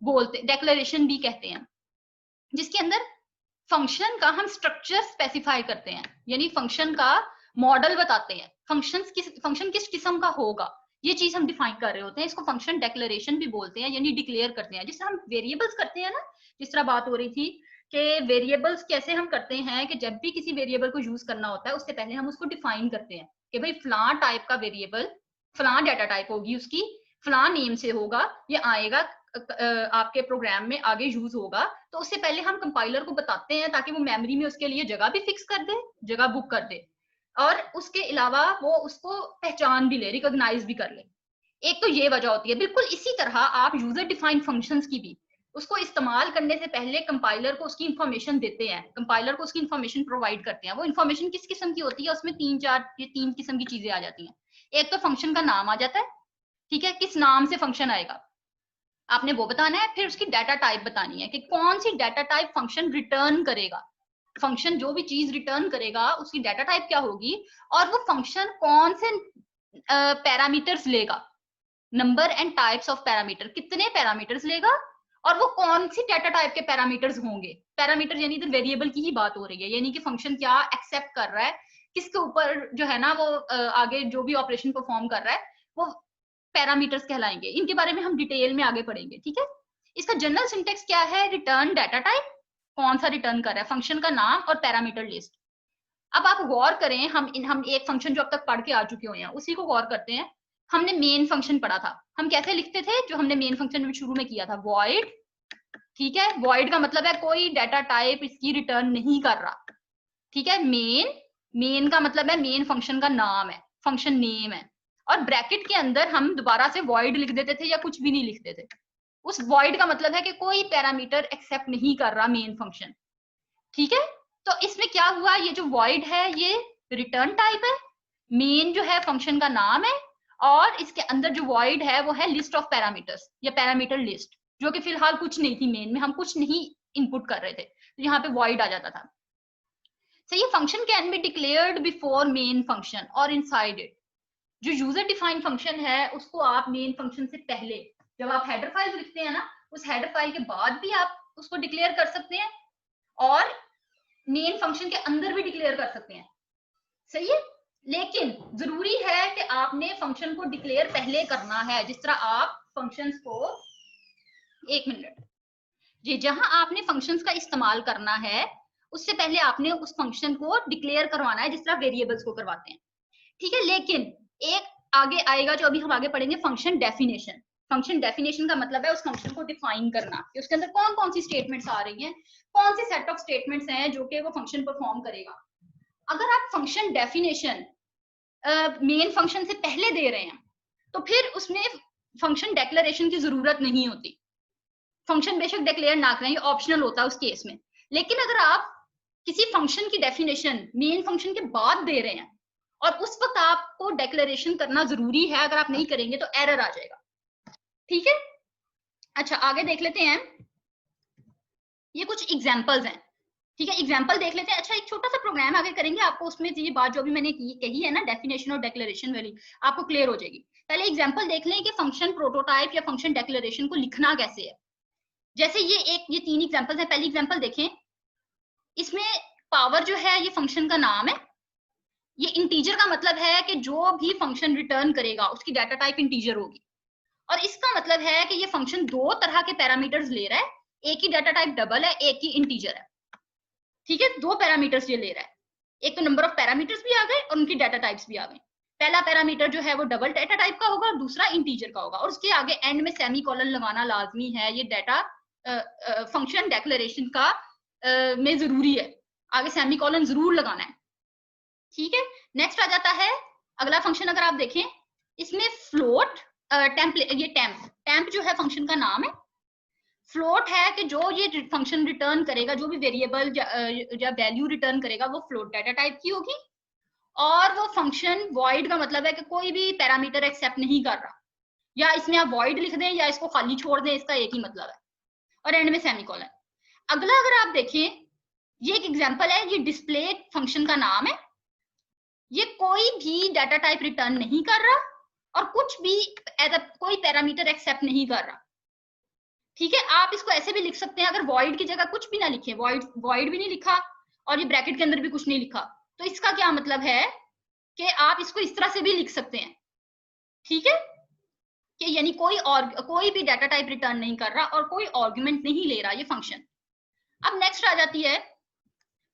बोलते, डेक्लेरेशन भी कहते हैं, जिसके अंदर फंक्शन का हम स्ट्रक्चर स्पेसिफाई करते हैं, यानी फंक्शन का मॉडल बताते हैं, फंक्शन किस किस्म का होगा, ये चीज हम डिफाइन कर रहे होते हैं। इसको फंक्शन डेक्लेरेशन भी बोलते हैं, यानी डिक्लेयर करते हैं। जिससे हम वेरिएबल्स करते हैं ना, जिस तरह बात हो रही थी कि वेरिएबल्स कैसे हम करते हैं, कि जब भी किसी वेरिएबल को यूज करना होता है उससे पहले हम उसको डिफाइन करते हैं कि भाई फलां टाइप का वेरिएबल, फलां डाटा टाइप होगी उसकी, फलां नेम से होगा, ये आएगा आपके प्रोग्राम में आगे यूज होगा। तो उससे पहले हम कंपाइलर को बताते हैं ताकि वो मेमोरी में उसके लिए जगह भी फिक्स कर दे, जगह बुक कर दे, और उसके अलावा वो उसको पहचान भी ले, रिकॉग्नाइज भी कर ले। एक तो ये वजह होती है। बिल्कुल इसी तरह आप यूजर डिफाइंड फंक्शंस की भी, उसको इस्तेमाल करने से पहले कंपाइलर को उसकी इंफॉर्मेशन देते हैं, कंपाइलर को उसकी इंफॉर्मेशन प्रोवाइड करते हैं। वो इंफॉर्मेशन किस किस्म की होती है, उसमें तीन किस्म की चीजें आ जाती हैं। एक तो फंक्शन का नाम आ जाता है, ठीक है, किस नाम से फंक्शन आएगा आपने वो बताना है। फिर उसकी डाटा टाइप बतानी है कि कौन सी डाटा टाइप फंक्शन रिटर्न करेगा, फंक्शन जो भी चीज रिटर्न करेगा उसकी डाटा टाइप क्या होगी, और वो फंक्शन कौन से पैरामीटर्स लेगा, number and types of parameter, कितने पैरामीटर्स लेगा, और वो कौन सी डाटा टाइप के पैरामीटर्स होंगे। पैरामीटर यानी इधर वेरिएबल की ही बात हो रही है, यानी कि फंक्शन क्या एक्सेप्ट कर रहा है, किसके ऊपर जो है ना वो आगे जो भी ऑपरेशन परफॉर्म कर रहा है, वो पैरामीटर्स कहलाएंगे। इनके बारे में हम डिटेल में आगे पढ़ेंगे। ठीक है, इसका जनरल सिंटेक्स क्या है, रिटर्न डाटा टाइप, कौन सा रिटर्न कर रहा है, फंक्शन का नाम और पैरामीटर लिस्ट। अब आप गौर करें, हम एक फंक्शन जो अब तक पढ़ के आ चुके हुए हैं उसी को गौर करते हैं। हमने मेन फंक्शन पढ़ा था, हम कैसे लिखते थे, जो हमने मेन फंक्शन में शुरू में किया था, वॉइड। ठीक है, वॉइड का मतलब है कोई डाटा टाइप इसकी रिटर्न नहीं कर रहा। ठीक है, मेन का मतलब है मेन फंक्शन का नाम है, फंक्शन नेम है, और ब्रैकेट के अंदर हम दोबारा से वॉइड लिख देते थे या कुछ भी नहीं लिखते थे। उस वॉइड का मतलब है कि कोई पैरामीटर एक्सेप्ट नहीं कर रहा मेन फंक्शन। ठीक है, तो इसमें क्या हुआ, ये जो वॉइड है ये रिटर्न टाइप है, मेन जो है फंक्शन का नाम है, और इसके अंदर जो वॉइड है वो है लिस्ट ऑफ पैरामीटर्स या पैरामीटर लिस्ट, जो कि फिलहाल कुछ नहीं थी, मेन में हम कुछ नहीं इनपुट कर रहे थे, तो यहाँ पे वॉइड आ जाता था। So, ये function can be declared before main function और इनसाइड इट। जो यूजर डिफाइंड फंक्शन है उसको आप मेन फंक्शन से पहले, जब आप हेडर फाइल लिखते हैं ना, उस हेडर फाइल के बाद भी आप उसको डिक्लेयर कर सकते हैं, और मेन फंक्शन के अंदर भी डिक्लेयर कर सकते हैं। सही है, लेकिन जरूरी है कि आपने फंक्शन को डिक्लेयर पहले करना है। जिस तरह आप फंक्शंस को, एक मिनट जी, जहां आपने फंक्शंस का इस्तेमाल करना है उससे पहले आपने उस फंक्शन को डिक्लेयर करवाना है, जिस तरह वेरिएबल्स को करवाते हैं, ठीक है। लेकिन एक आगे आएगा जो अभी हम आगे पढ़ेंगे, फंक्शन डेफिनेशन। फंक्शन डेफिनेशन का मतलब है उस फंक्शन को डिफाइन करना कि उसके अंदर कौन कौन सी स्टेटमेंट्स आ रही हैं, कौन सी सेट ऑफ स्टेटमेंट्स हैं जो कि वो फंक्शन परफॉर्म करेगा। अगर आप फंक्शन डेफिनेशन मेन फंक्शन से पहले दे रहे हैं तो फिर उसमें फंक्शन डेक्लेरेशन की जरूरत नहीं होती। फंक्शन बेशक डिक्लेयर ना करें, ये ऑप्शनल होता है उस केस में। लेकिन अगर आप किसी फंक्शन की डेफिनेशन मेन फंक्शन के बाद दे रहे हैं और उस वक्त आपको डेक्लेरेशन करना जरूरी है, अगर आप नहीं करेंगे तो एरर आ जाएगा, ठीक है। अच्छा आगे देख लेते हैं, ये कुछ एग्जांपल्स हैं, ठीक है। एग्जांपल देख लेते हैं। अच्छा एक छोटा सा प्रोग्राम आगे करेंगे, आपको उसमें ये बात जो भी मैंने कही है ना डेफिनेशन और डेक्लेरेशन वाली, आपको क्लियर हो जाएगी। पहले एग्जांपल देख लें कि फंक्शन प्रोटोटाइप या फंक्शन डेक्लेरेशन को लिखना कैसे है। जैसे ये 3 एग्जांपल्स हैं। पहली एग्जांपल देखें, इसमें पावर जो है ये फंक्शन का नाम है। ये इंटीजर का मतलब है कि जो भी फंक्शन रिटर्न करेगा उसकी डाटा टाइप इंटीजर होगी। और इसका मतलब है कि ये फंक्शन 2 तरह के पैरामीटर्स ले रहा है, एक ही डाटा टाइप डबल है, एक ही इंटीजर है, ठीक है। 2 पैरामीटर्स ये ले रहा है, एक तो नंबर ऑफ पैरामीटर्स भी आ गए और उनकी डाटा टाइप्स भी आ गए। पहला पैरामीटर जो है वो डबल डाटा टाइप का होगा और दूसरा इंटीजर का होगा, और उसके आगे एंड में सेमी कॉलन लगाना लाजमी है। ये डाटा फंक्शन डेक्लेरेशन का में जरूरी है, आगे सेमी कॉलन जरूर लगाना है, ठीक है। नेक्स्ट आ जाता है अगला फंक्शन, अगर आप देखें इसमें फ्लोट टेम्पलेट, ये टेम्प जो है फंक्शन का नाम है। फ्लोट है कि जो ये फंक्शन रिटर्न करेगा, जो भी वेरिएबल या वैल्यू रिटर्न करेगा वो फ्लोट डाटा टाइप की होगी। और वो फंक्शन वॉइड का मतलब है कि कोई भी पैरामीटर एक्सेप्ट नहीं कर रहा, या इसमें आप वॉइड लिख दें या इसको खाली छोड़ दें, इसका एक ही मतलब है। और एंड में सेमीकोलन। अगला अगर आप देखें, ये एक एग्जांपल है, ये डिस्प्ले फंक्शन का नाम है। ये कोई भी डाटा टाइप रिटर्न नहीं कर रहा और कुछ भी कोई पैरामीटर एक्सेप्ट नहीं कर रहा, ठीक है। आप इसको ऐसे भी लिख सकते हैं, अगर वॉइड की जगह कुछ भी ना लिखे, वॉइड भी नहीं लिखा और ये ब्रैकेट के अंदर भी कुछ नहीं लिखा, तो इसका क्या मतलब है कि आप इसको इस तरह से भी लिख सकते हैं, ठीक है, कि यानी कोई भी डाटा टाइप रिटर्न नहीं कर रहा और कोई आर्गुमेंट नहीं ले रहा ये फंक्शन। अब नेक्स्ट आ जाती है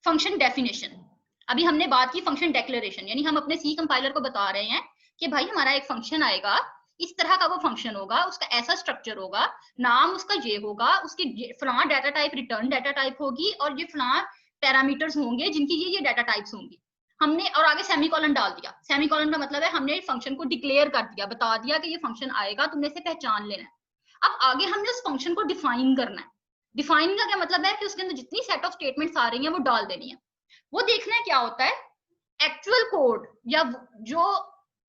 फंक्शन डेफिनेशन। अभी हमने बात की फंक्शन डेक्लेरेशन, यानी हम अपने सी कंपाइलर को बता रहे हैं कि भाई हमारा एक फंक्शन आएगा, इस तरह का वो फंक्शन होगा, उसका ऐसा स्ट्रक्चर होगा, नाम उसका ये होगा, उसकी फलां data type return data type होगी और ये फलां पैरामीटर्स होंगे जिनकी ये डाटा टाइप्स होंगी। हमने और आगे सेमीकोलन डाल दिया। सेमीकोलन का मतलब है हमने फंक्शन को डिक्लेयर कर दिया, बता दिया कि ये फंक्शन आएगा, तुमने इसे पहचान लेना है। अब आगे हमने उस फंक्शन को डिफाइन करना है। डिफाइन का क्या मतलब है कि उसके अंदर जितनी सेट ऑफ स्टेटमेंट्स आ रही हैं वो डाल देनी है। वो देखना है क्या होता है, एक्चुअल कोड या जो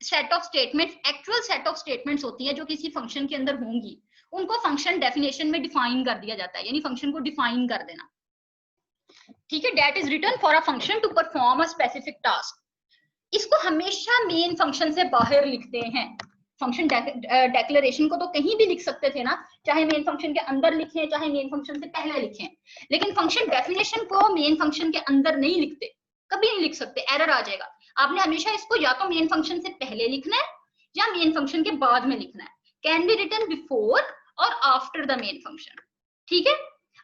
set of statements, actual set of statements होती है जो किसी फंक्शन के अंदर होंगी, उनको फंक्शन डेफिनेशन में डिफाइन कर दिया जाता है, यानी फंक्शन को डिफाइन कर देना, ठीक है। That is written for a function to perform a specific task. इसको हमेशा मेन फंक्शन से बाहर लिखते हैं। फंक्शन डेक्लेरेशन को तो कहीं भी लिख सकते थे ना, चाहे मेन फंक्शन के अंदर लिखें चाहे मेन फंक्शन से पहले लिखें, लेकिन फंक्शन डेफिनेशन को मेन फंक्शन के अंदर नहीं लिखते, कभी नहीं लिख सकते, एरर आ जाएगा। आपने हमेशा इसको या तो मेन फंक्शन से पहले लिखना है या मेन फंक्शन के बाद में लिखना है। कैन बी रिटन बिफोर और आफ्टर द मेन फंक्शन, ठीक है।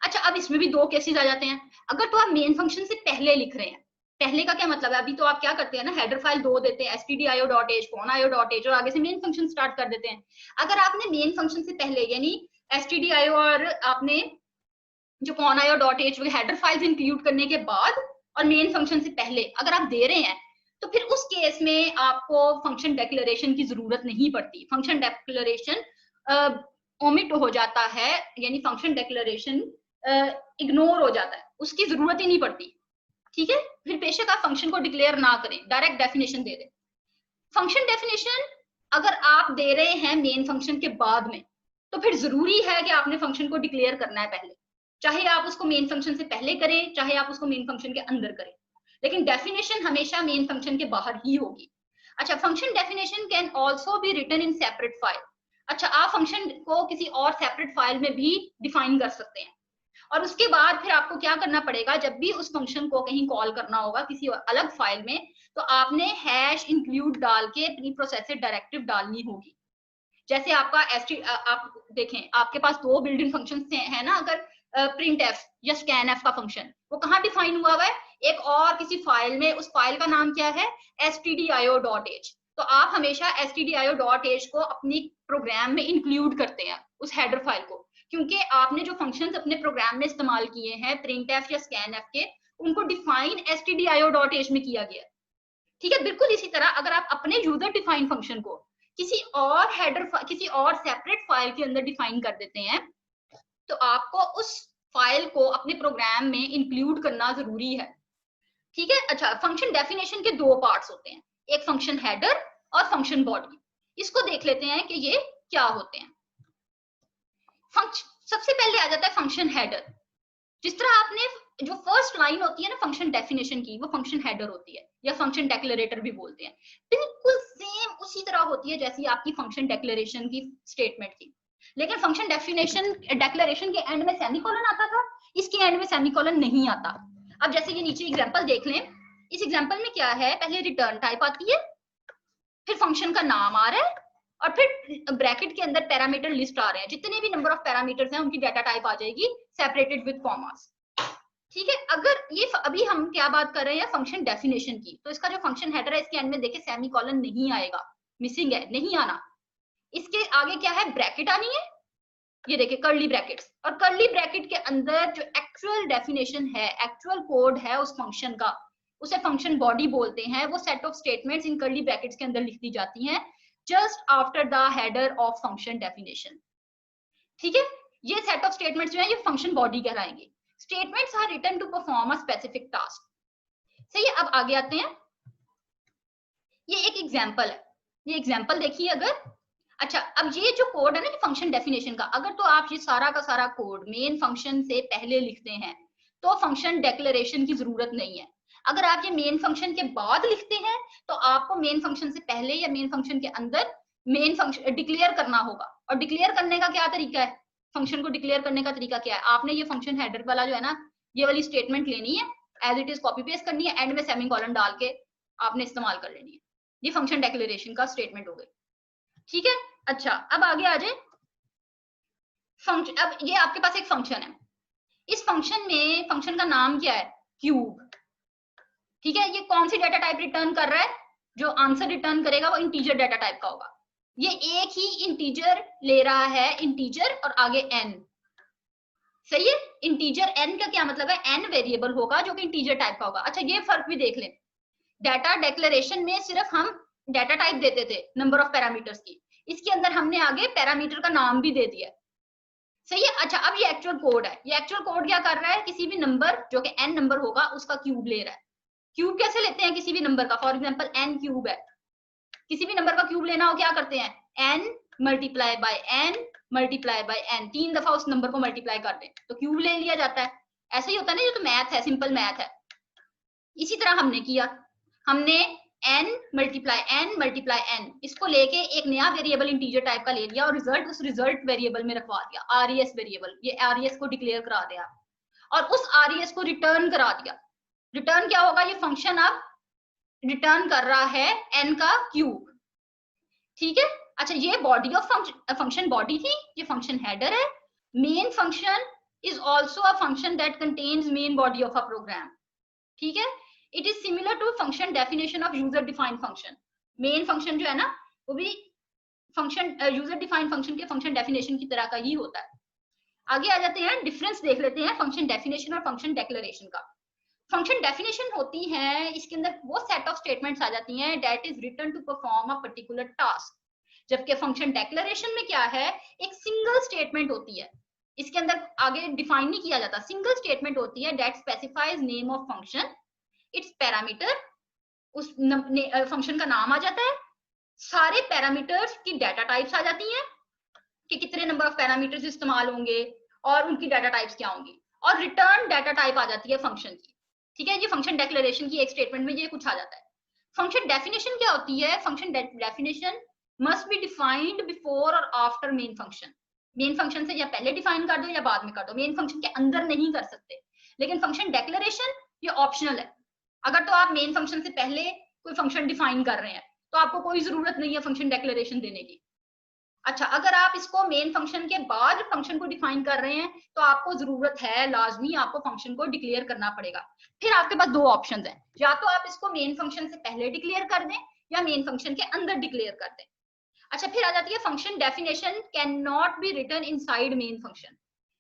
अच्छा अब इसमें भी 2 केसेस आ जाते हैं। अगर तो आप मेन फंक्शन से पहले लिख रहे हैं, पहले का क्या मतलब है, अभी तो आप क्या करते हैं ना, हेडर फाइल 2 देते हैं, stdio.h conio.h और आगे से मेन फंक्शन स्टार्ट कर देते हैं। अगर आपने मेन फंक्शन से पहले यानी stdio और आपने जो conio.h हेडर फाइल्स इंक्लूड करने के बाद और मेन फंक्शन से पहले अगर आप दे रहे हैं, तो फिर उस केस में आपको फंक्शन डेक्लेरेशन की जरूरत नहीं पड़ती। फंक्शन डेक्लेरेशन ओमिट हो जाता है, यानी फंक्शन डेक्लेरेशन इग्नोर हो जाता है, उसकी जरूरत ही नहीं पड़ती, ठीक है। फिर बेशक आप फंक्शन को डिक्लेयर ना करें, डायरेक्ट डेफिनेशन दे दें। फंक्शन डेफिनेशन अगर आप दे रहे हैं मेन फंक्शन के बाद में, तो फिर जरूरी है कि आपने फंक्शन को डिक्लेयर करना है पहले, चाहे आप उसको मेन फंक्शन से पहले करें चाहे आप उसको मेन फंक्शन के अंदर करें, लेकिन डेफिनेशन हमेशा मेन फंक्शन के बाहर ही होगी। अच्छा function definition can also be written in separate file. अच्छा आप फंक्शन को किसी और सेपरेट फाइल में भी डिफाइन कर सकते हैं, और उसके बाद फिर आपको क्या करना पड़ेगा, जब भी उस फंक्शन को कहीं कॉल करना होगा किसी अलग फाइल में, तो आपने हैश इंक्लूड डाल के प्री प्रोसेसर डायरेक्टिव डालनी होगी। जैसे आपका आप देखें, आपके पास दो बिल्डिंग फंक्शन है ना, अगर प्रिंट एफ या स्कैन एफ का फंक्शन, वो कहाँ डिफाइन हुआ हुआ है, एक और किसी फाइल में, उस फाइल का नाम क्या है, stdio.h। तो आप हमेशा stdio.h को अपनी प्रोग्राम में इंक्लूड करते हैं, उस हेडर फाइल को, क्योंकि आपने जो फंक्शंस अपने प्रोग्राम में इस्तेमाल किए हैं प्रिंट एफ या स्कैन एफ के, उनको डिफाइन stdio.h में किया गया। ठीक है, बिल्कुल इसी तरह अगर आप अपने यूजर डिफाइन फंक्शन को किसी और हेडर, किसी और सेपरेट फाइल के अंदर डिफाइन कर देते हैं, तो आपको उस फाइल को अपने प्रोग्राम में इंक्लूड करना जरूरी है। ठीक है, अच्छा, फंक्शन डेफिनेशन के दो पार्ट्स होते हैं, एक फंक्शन हेडर और फंक्शन बॉडी। इसको देख लेते हैं कि ये क्या होते हैं। सबसे पहले आ जाता है फंक्शन हेडर। जिस तरह आपने जो फर्स्ट लाइन होती है ना फंक्शन डेफिनेशन की, वो फंक्शन हेडर होती है, या फंक्शन डेक्लेरेटर भी बोलते हैं, बिल्कुल सेम उसी तरह होती है जैसी आपकी फंक्शन डेक्लेरेशन की स्टेटमेंट थी। लेकिन फंक्शन डेक्लेरेशन के एंड में सेमीकोलन आता था, इसके एंड में सेमीकोलन नहीं आता। अब जैसे ये नीचे एग्जांपल देख लें, इस एग्जांपल में क्या है, पहले रिटर्न टाइप आती है, फिर फंक्शन का नाम आ रहा है, और फिर ब्रैकेट के अंदर पैरामीटर लिस्ट आ रहे हैं, जितने भी नंबर ऑफ पैरामीटर्स हैं उनकी डाटा टाइप आ जाएगी सेपरेटेड विद कॉमास। ठीक है, अगर ये अभी हम क्या बात कर रहे हैं फंक्शन डेफिनेशन की, तो इसका जो फंक्शन हेडर है इसके एंड में देखे सेमीकोलन नहीं आएगा, मिसिंग है, नहीं आना। इसके आगे क्या है, ब्रैकेट आनी है, ये देखिए कर्ली ब्रैकेट्स, और कर्ली ब्रैकेट के अंदर जो एक्चुअल डेफिनेशन है, एक्चुअल कोड है उस फंक्शन का, उसे फंक्शन बॉडी बोलते हैं। वो set of statements in curly brackets के अंदर लिख दी जाती हैं just after the header of function definition. ठीक है, ये सेट ऑफ स्टेटमेंट्स जो है ये फंक्शन बॉडी कहलाएंगे। Statements are written to perform a specific task. सही है, अब आगे आते हैं, ये एक एग्जांपल है, ये एग्जांपल देखिए अगर। अच्छा, अब ये जो कोड है ना फंक्शन डेफिनेशन का, अगर तो आप ये सारा का सारा कोड मेन फंक्शन से पहले लिखते हैं तो फंक्शन डेक्लेरेशन की जरूरत नहीं है। अगर आप ये मेन फंक्शन के बाद लिखते हैं तो आपको मेन फंक्शन से पहले या मेन फंक्शन के अंदर मेन फंक्शन डिक्लेयर करना होगा। और डिक्लेयर करने का क्या तरीका है, फंक्शन को डिक्लेयर करने का तरीका क्या है, आपने ये फंक्शन हेडर वाला जो है ना, ये वाली स्टेटमेंट लेनी है, as it is copy paste करनी है, एंड में सेमीकोलन डाल के आपने इस्तेमाल कर लेनी है। ये फंक्शन डेक्लेरेशन का स्टेटमेंट हो गई। ठीक है, अच्छा, अब आगे आ जाए फंक्शन। अब ये आपके पास एक फंक्शन है, इस फंक्शन में फंक्शन का नाम क्या है, क्यूब। ठीक है, ये कौन सी डाटा टाइप रिटर्न कर रहा है, जो आंसर रिटर्न करेगा वो इंटीजर डाटा टाइप का होगा। ये एक ही इंटीजर ले रहा है, इंटीजर और आगे n। सही है, इंटीजर n का क्या मतलब है, n वेरिएबल होगा जो कि इंटीजर टाइप का होगा। अच्छा, ये फर्क भी देख लें, डाटा डिक्लेरेशन में सिर्फ हम डाटा टाइप देते थे नंबर ऑफ पैरामीटर्स की, इसके अंदर हमने आगे पैरामीटर का नाम भी दे दिया। सही है, अच्छा, अब ये एक्चुअल कोड है, ये एक्चुअल कोड क्या कर रहा है, किसी भी नंबर जो कि n नंबर होगा उसका क्यूब ले रहा है। क्यूब कैसे लेते हैं किसी भी नंबर का, फॉर एग्जांपल n क्यूब है, किसी भी नंबर का क्यूब लेना हो क्या करते हैं, n multiply by n multiply by n, 3 दफा उस नंबर को मल्टीप्लाई कर दें तो क्यूब ले लिया जाता है। ऐसे ही होता है ना, ये तो मैथ है, सिंपल मैथ है। इसी तरह हमने किया, हमने n मल्टीप्लाई n इसको लेके एक नया वेरिएबल इंटीजर टाइप का ले लिया और रिजल्ट उस रिजल्ट वेरिएबल में रखवा दिया, res वेरिएबल, ये res को डिक्लेयर करा दिया और उस res को रिटर्न करा दिया। रिटर्न क्या होगा, ये फंक्शन अब रिटर्न कर रहा है n का क्यूब। ठीक है, अच्छा, ये बॉडी ऑफ फंक्शन बॉडी थी, ये फंक्शन हेडर है। Main function is also a function that contains main body of a program. ठीक है, it is similar to function definition of user defined function. Main function जो है ना वो भी फंक्शन यूजर डिफाइंड फंक्शन के function definition की तरह का ही होता है। आगे आ जाते हैं, डिफरेंस देख लेते हैं फंक्शन डेफिनेशन और फंक्शन डेक्लेरेशन का। फंक्शन डेफिनेशन होती है, इसके अंदर वो सेट ऑफ स्टेटमेंट्स आ जाती हैं that is written to perform a particular task. जबकि फंक्शन डेक्लेरेशन में क्या है, एक सिंगल स्टेटमेंट होती है, इसके अंदर आगे डिफाइन नहीं किया जाता, सिंगल स्टेटमेंट होती है that specifies name of function, it's parameter, उस फंक्शन का नाम आ जाता है, सारे पैरामीटर्स की डाटा टाइप्स आ जाती हैं कि कितने नंबर ऑफ पैरामीटर्स इस्तेमाल होंगे और उनकी डाटा टाइप्स क्या होंगी, और रिटर्न डाटा टाइप आ जाती है फंक्शन की। ठीक है, ये फंक्शन डेक्लेरेशन की एक स्टेटमेंट में ये कुछ आ जाता है। फंक्शन डेफिनेशन क्या होती है, function definition must be defined before और after main function. Main function से या पहले डिफाइन कर दो या बाद में कर दो, मेन फंक्शन के अंदर नहीं कर सकते। लेकिन फंक्शन डेक्लेरेशन ये ऑप्शनल है, अगर तो आप मेन फंक्शन से पहले कोई फंक्शन डिफाइन कर रहे हैं, तो आपको कोई जरूरत नहीं है फंक्शन डेक्लेरेशन देने की। अच्छा, अगर आप इसको मेन फंक्शन के बाद फंक्शन को डिफाइन कर रहे हैं तो आपको जरूरत है, लाजमी आपको फंक्शन को डिक्लेयर करना पड़ेगा। फिर आपके पास दो ऑप्शन हैं, या तो आप इसको मेन फंक्शन से पहले डिक्लेयर कर दें या मेन फंक्शन के अंदर डिक्लेयर कर दें। अच्छा, फिर आ जाती है function definition cannot be written inside main function.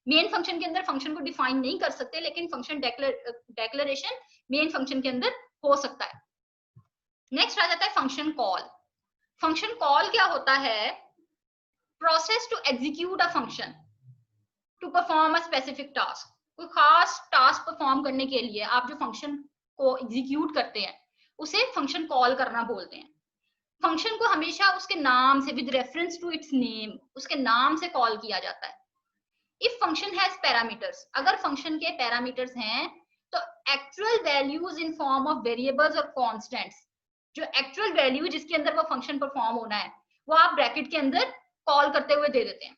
Main function के अंदर फंक्शन को डिफाइन नहीं कर सकते, लेकिन फंक्शन डेक्लेरेशन मेन फंक्शन के अंदर हो सकता है। नेक्स्ट आ जाता है फंक्शन कॉल। फंक्शन कॉल क्या होता है? Process to execute a function to perform a specific task. कोई खास टास्क परफॉर्म करने के लिए आप जो फंक्शन को एग्जीक्यूट करते हैं उसे फंक्शन कॉल करना बोलते हैं। फंक्शन को हमेशा उसके नाम से, with reference to its name, उसके नाम से कॉल किया जाता है। इफ फंक्शन हैज पैरामीटर्स, अगर फंक्शन के पैरामीटर्स हैं तो actual values in form of variables और कांस्टेंट्स, जो एक्चुअल वैल्यू जिसके अंदर वो फंक्शन परफॉर्म होना है वो आप ब्रैकेट के अंदर कॉल करते हुए दे देते हैं।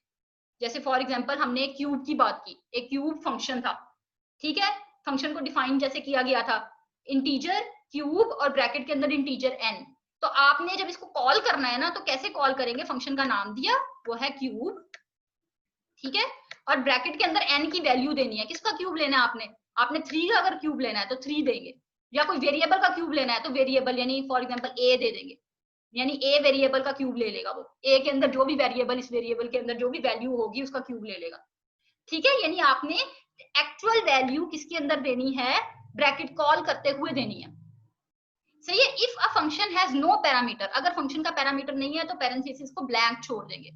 जैसे फॉर एग्जांपल हमने एक क्यूब की बात की, एक क्यूब फंक्शन था, ठीक है। फंक्शन को डिफाइन जैसे किया गया था, इंटीजर क्यूब और ब्रैकेट के अंदर इंटीजर n। तो आपने जब इसको कॉल करना है ना, तो कैसे कॉल करेंगे? फंक्शन का नाम दिया, वो है क्यूब, ठीक है, और ब्रैकेट के अंदर n की वैल्यू देनी है। किसका क्यूब लेना है आपने? आपने 3 का अगर क्यूब लेना है तो 3 देंगे, या कोई वेरिएबल का क्यूब लेना है तो वेरिएबल, यानी फॉर एग्जांपल a दे देंगे, यानी a वेरिएबल का क्यूब ले लेगा। वो a के अंदर जो भी वेरिएबल, इस वेरिएबल के अंदर जो भी वैल्यू होगी उसका क्यूब ले लेगा, ठीक है। यानी आपने एक्चुअल वैल्यू किसके अंदर देनी है? ब्रैकेट कॉल करते हुए देनी है, सही है। If a function has no parameter, अगर फंक्शन का पैरामीटर नहीं है तो पैरेंथेसिस को ब्लैंक छोड़ देंगे।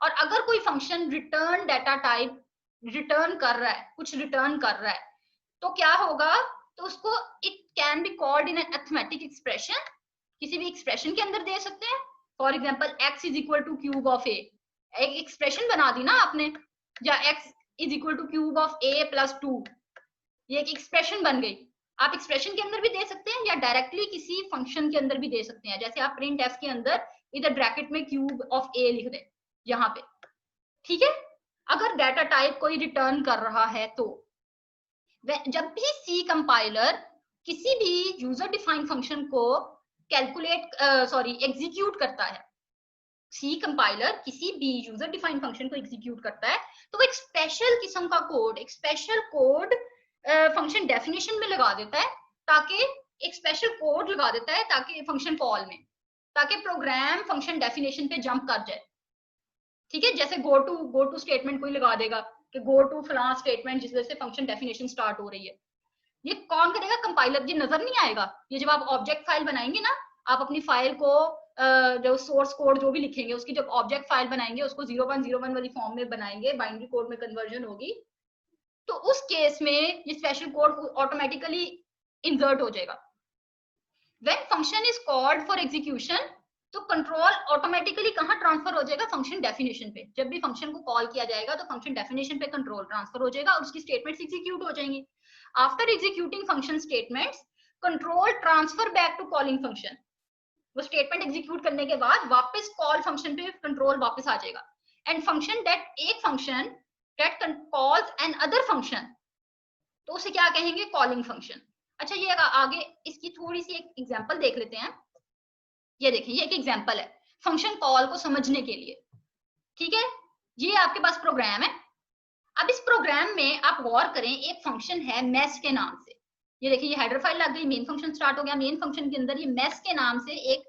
और अगर कोई function return data type return कर रहा है, कुछ रिटर्न कर रहा है, तो क्या होगा? तो उसको it can be called in an arithmetic expression, किसी भी एक्सप्रेशन के अंदर दे सकते हैं। For example x is equal two cube of a, एक एक्सप्रेशन बना दी ना आपने, या x is equal two cube of a plus 2, ये एक एक्सप्रेशन बन गई। आप एक्सप्रेशन के अंदर भी दे सकते हैं या डायरेक्टली किसी फंक्शन के अंदर भी दे सकते हैं। जैसे आप प्रिंट एफ के अंदर इधर ब्रैकेट में क्यूब ऑफ a लिख दें यहाँ पे, ठीक है। अगर डाटा टाइप कोई रिटर्न कर रहा है तो जब भी सी कंपाइलर किसी भी यूजर डिफाइंड फंक्शन को एग्जीक्यूट करता है, सी कंपाइलर किसी भी यूजर डिफाइंड फंक्शन को एग्जीक्यूट करता है, तो वो एक स्पेशल किस्म का कोड, एक स्पेशल कोड फंक्शन डेफिनेशन में लगा देता है, ताकि एक स्पेशल कोड लगा देता है ताकि फंक्शन कॉल में, ताकि प्रोग्राम फंक्शन डेफिनेशन पे जंप कर जाए, ठीक है। जैसे गो टू स्टेटमेंट कोई लगा देगा कि गो टू फलां स्टेटमेंट, जिस वजह से फंक्शन डेफिनेशन स्टार्ट हो रही है। ये कौन करेगा? कंपाइलर। ये नजर नहीं आएगा। ये जब आप ऑब्जेक्ट फाइल बनाएंगे ना, आप अपनी फाइल को जो सोर्स कोड जो भी लिखेंगे उसकी जब ऑब्जेक्ट फाइल बनाएंगे, उसको 0.01 वाली फॉर्म में बनाएंगे, बाइनरी कोड में कन्वर्जन होगी, तो उस केस में ये स्पेशल कोड ऑटोमेटिकली इंसर्ट हो जाएगा। When function is called for execution, तो कंट्रोल ऑटोमेटिकली कहां ट्रांसफर हो जाएगा? फंक्शन डेफिनेशन पे। जब भी फंक्शन को कॉल किया जाएगा तो फंक्शन डेफिनेशन पे कंट्रोल ट्रांसफर हो जाएगा और उसकी स्टेटमेंट्स एग्जीक्यूट हो जाएंगी। After executing function statements, control transfer back to calling function. वो स्टेटमेंट एग्जीक्यूट करने के बाद वापस कॉल फंक्शन पे कंट्रोल वापस आ जाएगा। एंड फंक्शन दैट, एक function that calls another function, तो उसे क्या कहेंगे? Calling function. अच्छा, ये आगे इसकी थोड़ी सी एक एग्जांपल देख लेते हैं। ये देखिए, ये एक एग्जांपल है फंक्शन कॉल को समझने के लिए, ठीक है। ये आपके पास प्रोग्राम है। अब इस प्रोग्राम में आप गौर करें, एक फंक्शन है मेस के नाम से। ये देखिए, ये हेडर फाइल लग गई, मेन फंक्शन स्टार्ट हो गया। मेन फंक्शन के अंदर ये मेस के नाम से एक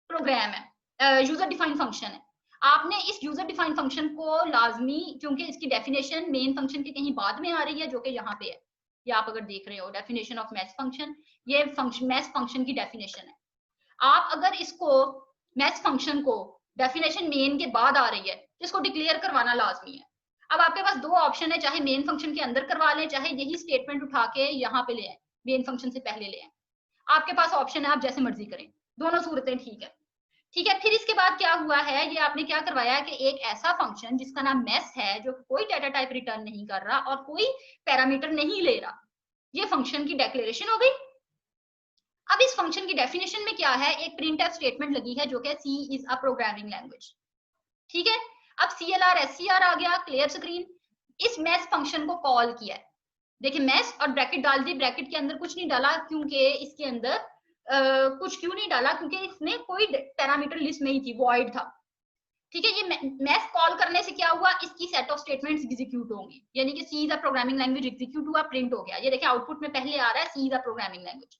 प्रोग्राम है, यूजर डिफाइंड फंक्शन है। आपने इस यूजर डिफाइंड फंक्शन को लाजमी, क्योंकि इसकी डेफिनेशन मेन फंक्शन के कहीं बाद में आ रही है, जो कि यहाँ पे है, ये आप अगर देख रहे हो डेफिनेशन ऑफ मेस फंक्शन, ये फंक्शन मेस फंक्शन की डेफिनेशन है। आप अगर इसको मेस फंक्शन को डेफिनेशन मेन के बाद आ रही है तो इसको डिक्लेयर करवाना लाजमी है। अब आपके पास दो ऑप्शन है, चाहे मेन फंक्शन के अंदर करवा लें, चाहे यही स्टेटमेंट उठा के यहाँ पे ले आए, मेन फंक्शन से पहले ले आए। आपके पास ऑप्शन है, आप जैसे मर्जी करें, दोनों सूरतें ठीक है, ठीक है। फिर इसके बाद क्या हुआ है, ये आपने क्या करवाया कि एक ऐसा फंक्शन जिसका नाम मेस है, जो कोई डाटा टाइप रिटर्न नहीं कर रहा और कोई पैरामीटर नहीं ले रहा, ये फंक्शन की डेक्लेरेशन हो गई। अब इस फंक्शन की डेफिनेशन में क्या है? एक प्रिंटफ स्टेटमेंट लगी है जो कि C is a programming language, ठीक है। अब CLR SCR आ गया, क्लियर स्क्रीन। इस मेस फंक्शन को कॉल किया है, देखिए मेस और ब्रैकेट डाल दी, ब्रैकेट के अंदर कुछ नहीं डाला क्योंकि इसके अंदर कुछ क्यों नहीं डाला, क्योंकि इसमें कोई पैरामीटर लिस्ट नहीं थी, वॉइड था। ठीक है, ये मैथ कॉल करने से क्या हुआ, इसकी सेट ऑफ स्टेटमेंट्स एग्जीक्यूट होंगी, यानी कि C is a programming language execute हुआ, प्रिंट हो गया। ये देखिए आउटपुट में पहले आ रहा है सी इज अ प्रोग्रामिंग लैंग्वेज।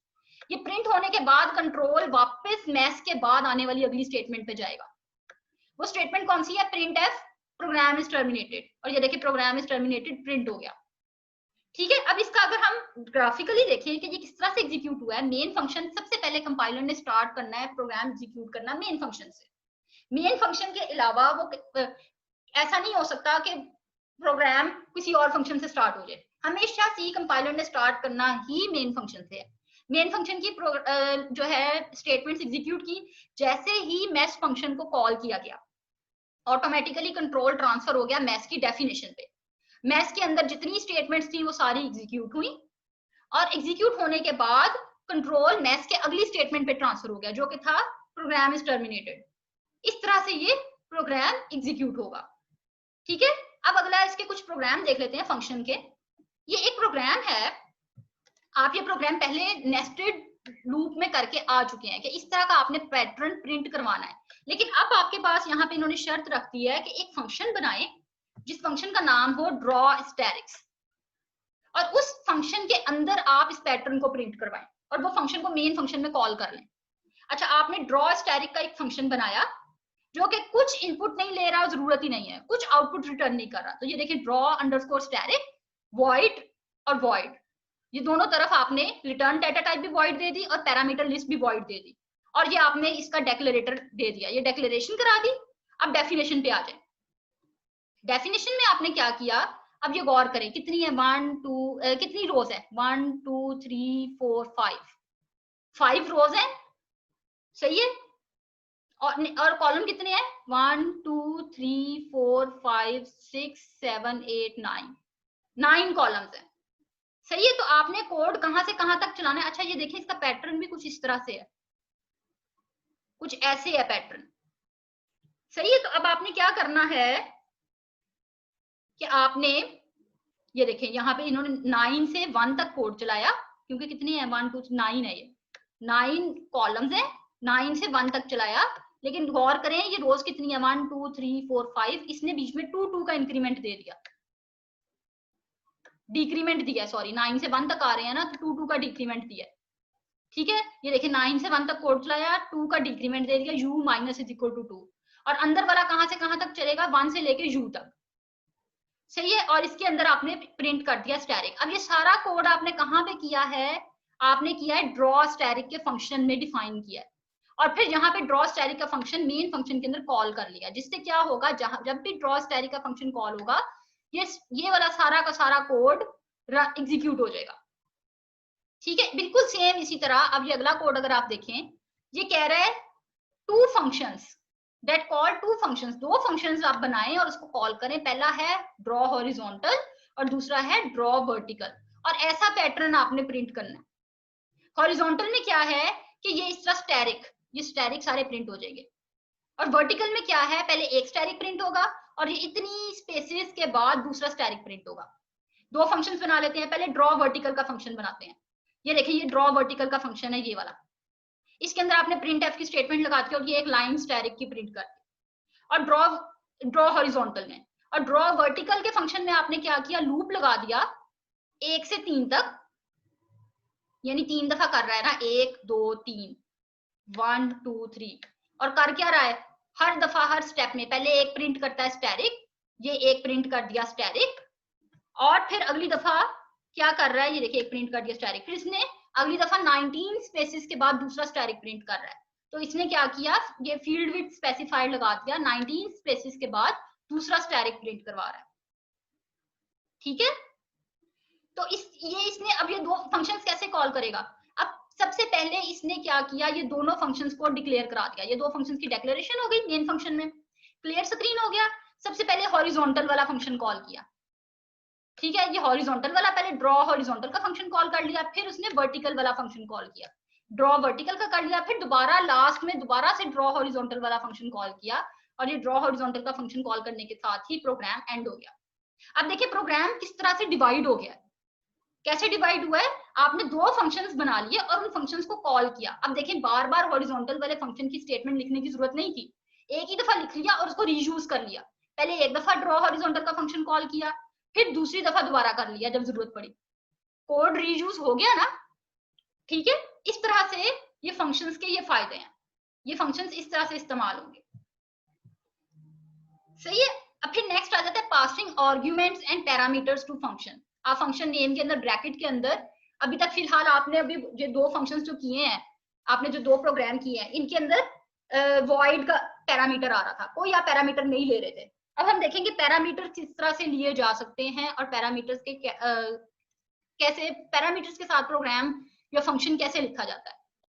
ये प्रिंट होने के बाद कंट्रोल वापस मैथ के बाद आने वाली अगली स्टेटमेंट पे जाएगा। वो स्टेटमेंट कौन सी है, printf program is terminated, और ये देखिए प्रोग्राम इज टर्मिनेटेड प्रिंट हो गया। ठीक है, अब इसका अगर हम ग्राफिकली देखें कि ये किस तरह से एग्जीक्यूट हुआ है, मेन फंक्शन सबसे पहले कंपाइलर ने स्टार्ट करना है प्रोग्राम एग्जीक्यूट करना मेन फंक्शन से। मेन फंक्शन के अलावा वो ऐसा नहीं हो सकता कि प्रोग्राम किसी और फंक्शन से स्टार्ट हो जाए, हमेशा सी कंपाइलर ने स्टार्ट करना ही मेन फंक्शन से है। मेन फंक्शन की जो है स्टेटमेंट्स एग्जीक्यूट की, जैसे ही मैथ फंक्शन को कॉल किया गया ऑटोमेटिकली कंट्रोल ट्रांसफर हो गया मैथ की डेफिनेशन पे। मैथ के अंदर जितनी स्टेटमेंट्स थी वो सारी एग्जीक्यूट हुई, और एग्जीक्यूट होने के बाद कंट्रोल मैथ के अगली स्टेटमेंट पे ट्रांसफर हो गया जो कि था प्रोग्राम इज टर्मिनेटेड। इस तरह से ये प्रोग्राम एग्जीक्यूट होगा। ठीक है, अब अगला इसके कुछ प्रोग्राम देख लेते हैं फंक्शन के। ये एक प्रोग्राम है, आप ये प्रोग्राम पहले नेस्टेड लूप में करके आ चुके हैं कि इस तरह का आपने पैटर्न प्रिंट करवाना है, लेकिन अब आपके पास यहाँ पे इन्होंने शर्त रख दी है कि एक फंक्शन बनाए जिस फंक्शन का नाम हो ड्रॉ स्टैटिक्स, और उस फंक्शन के अंदर आप इस पैटर्न को प्रिंट करवाएं और वो फंक्शन को मेन फंक्शन में कॉल कर लें। अच्छा, आपने ड्रॉ स्टैटिक का एक फंक्शन बनाया जो कि कुछ इनपुट नहीं ले रहा, जरूरत ही नहीं है, कुछ आउटपुट रिटर्न नहीं कर रहा, तो ये देखिए ड्रॉ अंडरस्कोर स्टैटिक वॉइड और वॉइड, ये दोनों तरफ आपने रिटर्न डाटा टाइप भी वॉइड दे दी और पैरामीटर लिस्ट भी वॉइड दे दी, और ये आपने इसका डेक्लेरेटर दे दिया, ये डेक्लेरेशन करा दी। अब डेफिनेशन पे आ जाए। डेफिनेशन में आपने क्या किया, अब ये गौर करें कितनी है, 1 2 कितनी रोज है, 1 2 3 4 5 रोज है, सही है, और कॉलम कितने हैं, 1 2 3 4 5 6 7 8 9 कॉलम्स है, सही है। तो आपने कोड कहां से कहां तक चलाना है। अच्छा, ये देखिए इसका पैटर्न भी कुछ इस तरह से है, कुछ ऐसे है पैटर्न, सही है। तो अब आपने क्या करना है कि आपने ये देखिए यहाँ पे इन्होंने 9 से 1 तक कोड चलाया, क्योंकि कितनी है 1 2 9 है, ये 9 कॉलम्स है, 9 से 1 तक चलाया, लेकिन गौर करें ये रोज कितनी है, 1 2 3 4 5, इसने बीच में 2 2 का इंक्रीमेंट दे दिया, डिक्रीमेंट दिया, सॉरी 9 से 1 तक आ रहे हैं ना, तो 2 2 का डिक्रीमेंट दिया। ठीक है, ये देखिए 9 से 1 तक कोड चलाया, 2 का डिक्रीमेंट दे दिया, u minus is equal to 2, और अंदर वाला कहां से कहां तक चलेगा, 1 से लेके u तक, सही है। और इसके अंदर आपने प्रिंट कर दिया स्टैटिक। अब ये सारा कोड आपने कहां पे किया है, आपने किया है ड्रॉ स्टैटिक के फंक्शन में डिफाइन किया है, और फिर यहाँ पे ड्रॉ स्टैटिक का फंक्शन मेन फंक्शन के अंदर कॉल कर लिया, जिससे क्या होगा, जब भी ड्रॉ स्टैटिक का फंक्शन कॉल होगा ये वाला सारा का सारा कोड एग्जीक्यूट हो जाएगा। ठीक है, बिल्कुल सेम इसी तरह। अब ये अगला कोड अगर आप देखें, ये कह रहा है two functions that call two functions, दो फंक्शंस आप बनाएं और उसको कॉल करें, पहला है ड्रॉ हॉरिजॉन्टल और दूसरा है ड्रॉ वर्टिकल, और ऐसा पैटर्न आपने प्रिंट करना है। हॉरिजॉन्टल में क्या है कि ये इस तरह स्टैटिक, ये स्टैटिक सारे प्रिंट हो जाएंगे, और वर्टिकल में क्या है, पहले एक स्टैटिक प्रिंट होगा और ये इतनी स्पेसेस के बाद दूसरा स्टैटिक प्रिंट होगा। दो फंक्शंस बना लेते हैं, पहले ड्रॉ वर्टिकल का फंक्शन बनाते हैं। ये देखिए ये ड्रॉ वर्टिकल का फंक्शन है, ये वाला, इसके अंदर आपने प्रिंट एफ की स्टेटमेंट लगा दी और ये एक लाइन स्टैटिक की प्रिंट कर दी, और ड्रॉ हॉरिजॉन्टल में, और ड्रॉ वर्टिकल के फंक्शन में आपने क्या किया, लूप लगा दिया 1 से 3 तक, यानी 3 दफा कर रहा है ना, 1 2 3 1 2 3, और कर क्या रहा है, हर दफा हर स्टेप में पहले एक प्रिंट करता है स्टैटिक, ये एक प्रिंट कर दिया स्टैटिक, और फिर अगली दफा क्या कर रहा है, ये देखिए एक प्रिंट कर दिया स्टैटिक, फिर इसने अगली दफा 19 स्पेसेस के बाद दूसरा स्टैटिक प्रिंट कर रहा है, तो इसने क्या किया, ये फील्ड विड्थ स्पेसिफाइड लगा दिया, 19 स्पेसेस के बाद दूसरा स्टैटिक प्रिंट करवा रहा है। ठीक है, तो इसने अब ये दो फंक्शंस कैसे कॉल करेगा, अब सबसे पहले इसने क्या किया, ये दोनों फंक्शंस को डिक्लेयर करा दिया, ये दो फंक्शंस की डिक्लेरेशन हो गई मेन फंक्शन में, क्लियर स्क्रीन हो गया। सबसे पहले हॉरिजॉन्टल वाला फंक्शन कॉल किया, ठीक है, ये हॉरिजॉन्टल वाला पहले ड्रॉ हॉरिजॉन्टल का फंक्शन कॉल कर लिया, फिर उसने वर्टिकल वाला फंक्शन कॉल किया, ड्रॉ वर्टिकल का कर लिया, फिर दोबारा लास्ट में दोबारा से ड्रॉ हॉरिजॉन्टल वाला फंक्शन कॉल किया, और ये ड्रॉ हॉरिजॉन्टल का फंक्शन कॉल करने के साथ ही प्रोग्राम एंड हो गया। अब देखिए प्रोग्राम किस तरह से डिवाइड हो गया, कैसे डिवाइड हुआ है, आपने दो फंक्शंस बना लिए और उन फंक्शंस को कॉल किया। अब देखें बार बार हॉरिजॉन्टल वाले फंक्शन की स्टेटमेंट लिखने की जरूरत नहीं थी, एक ही दफा लिख लिया और उसको रीयूज कर लिया। पहले एक दफा ड्रॉ हॉरिजॉन्टल का फंक्शन कॉल किया, फिर दूसरी दफा दोबारा कर लिया जब जरूरत पड़ी, कोड रीयूज हो गया ना। ठीक है, इस तरह से ये फंक्शंस के ये फायदे हैं, ये फंक्शंस इस तरह से इस्तेमाल होंगे। सही है। अब फिर नेक्स्ट आ जाता है passing arguments and parameters to function. आप फंक्शन नेम के अंदर ब्रैकेट के अंदर, अभी तक फिलहाल आपने अभी जो दो फंक्शंस जो किए हैं, आपने जो दो प्रोग्राम किए हैं, इनके अंदर वॉइड का पैरामीटर आ रहा था, कोई आप पैरामीटर नहीं ले रहे थे। अब हम देखेंगे पैरामीटर किस तरह से लिए जा सकते हैं और पैरामीटर्स के कैसे पैरामीटर्स के साथ प्रोग्राम या फंक्शन कैसे लिखा जाता है।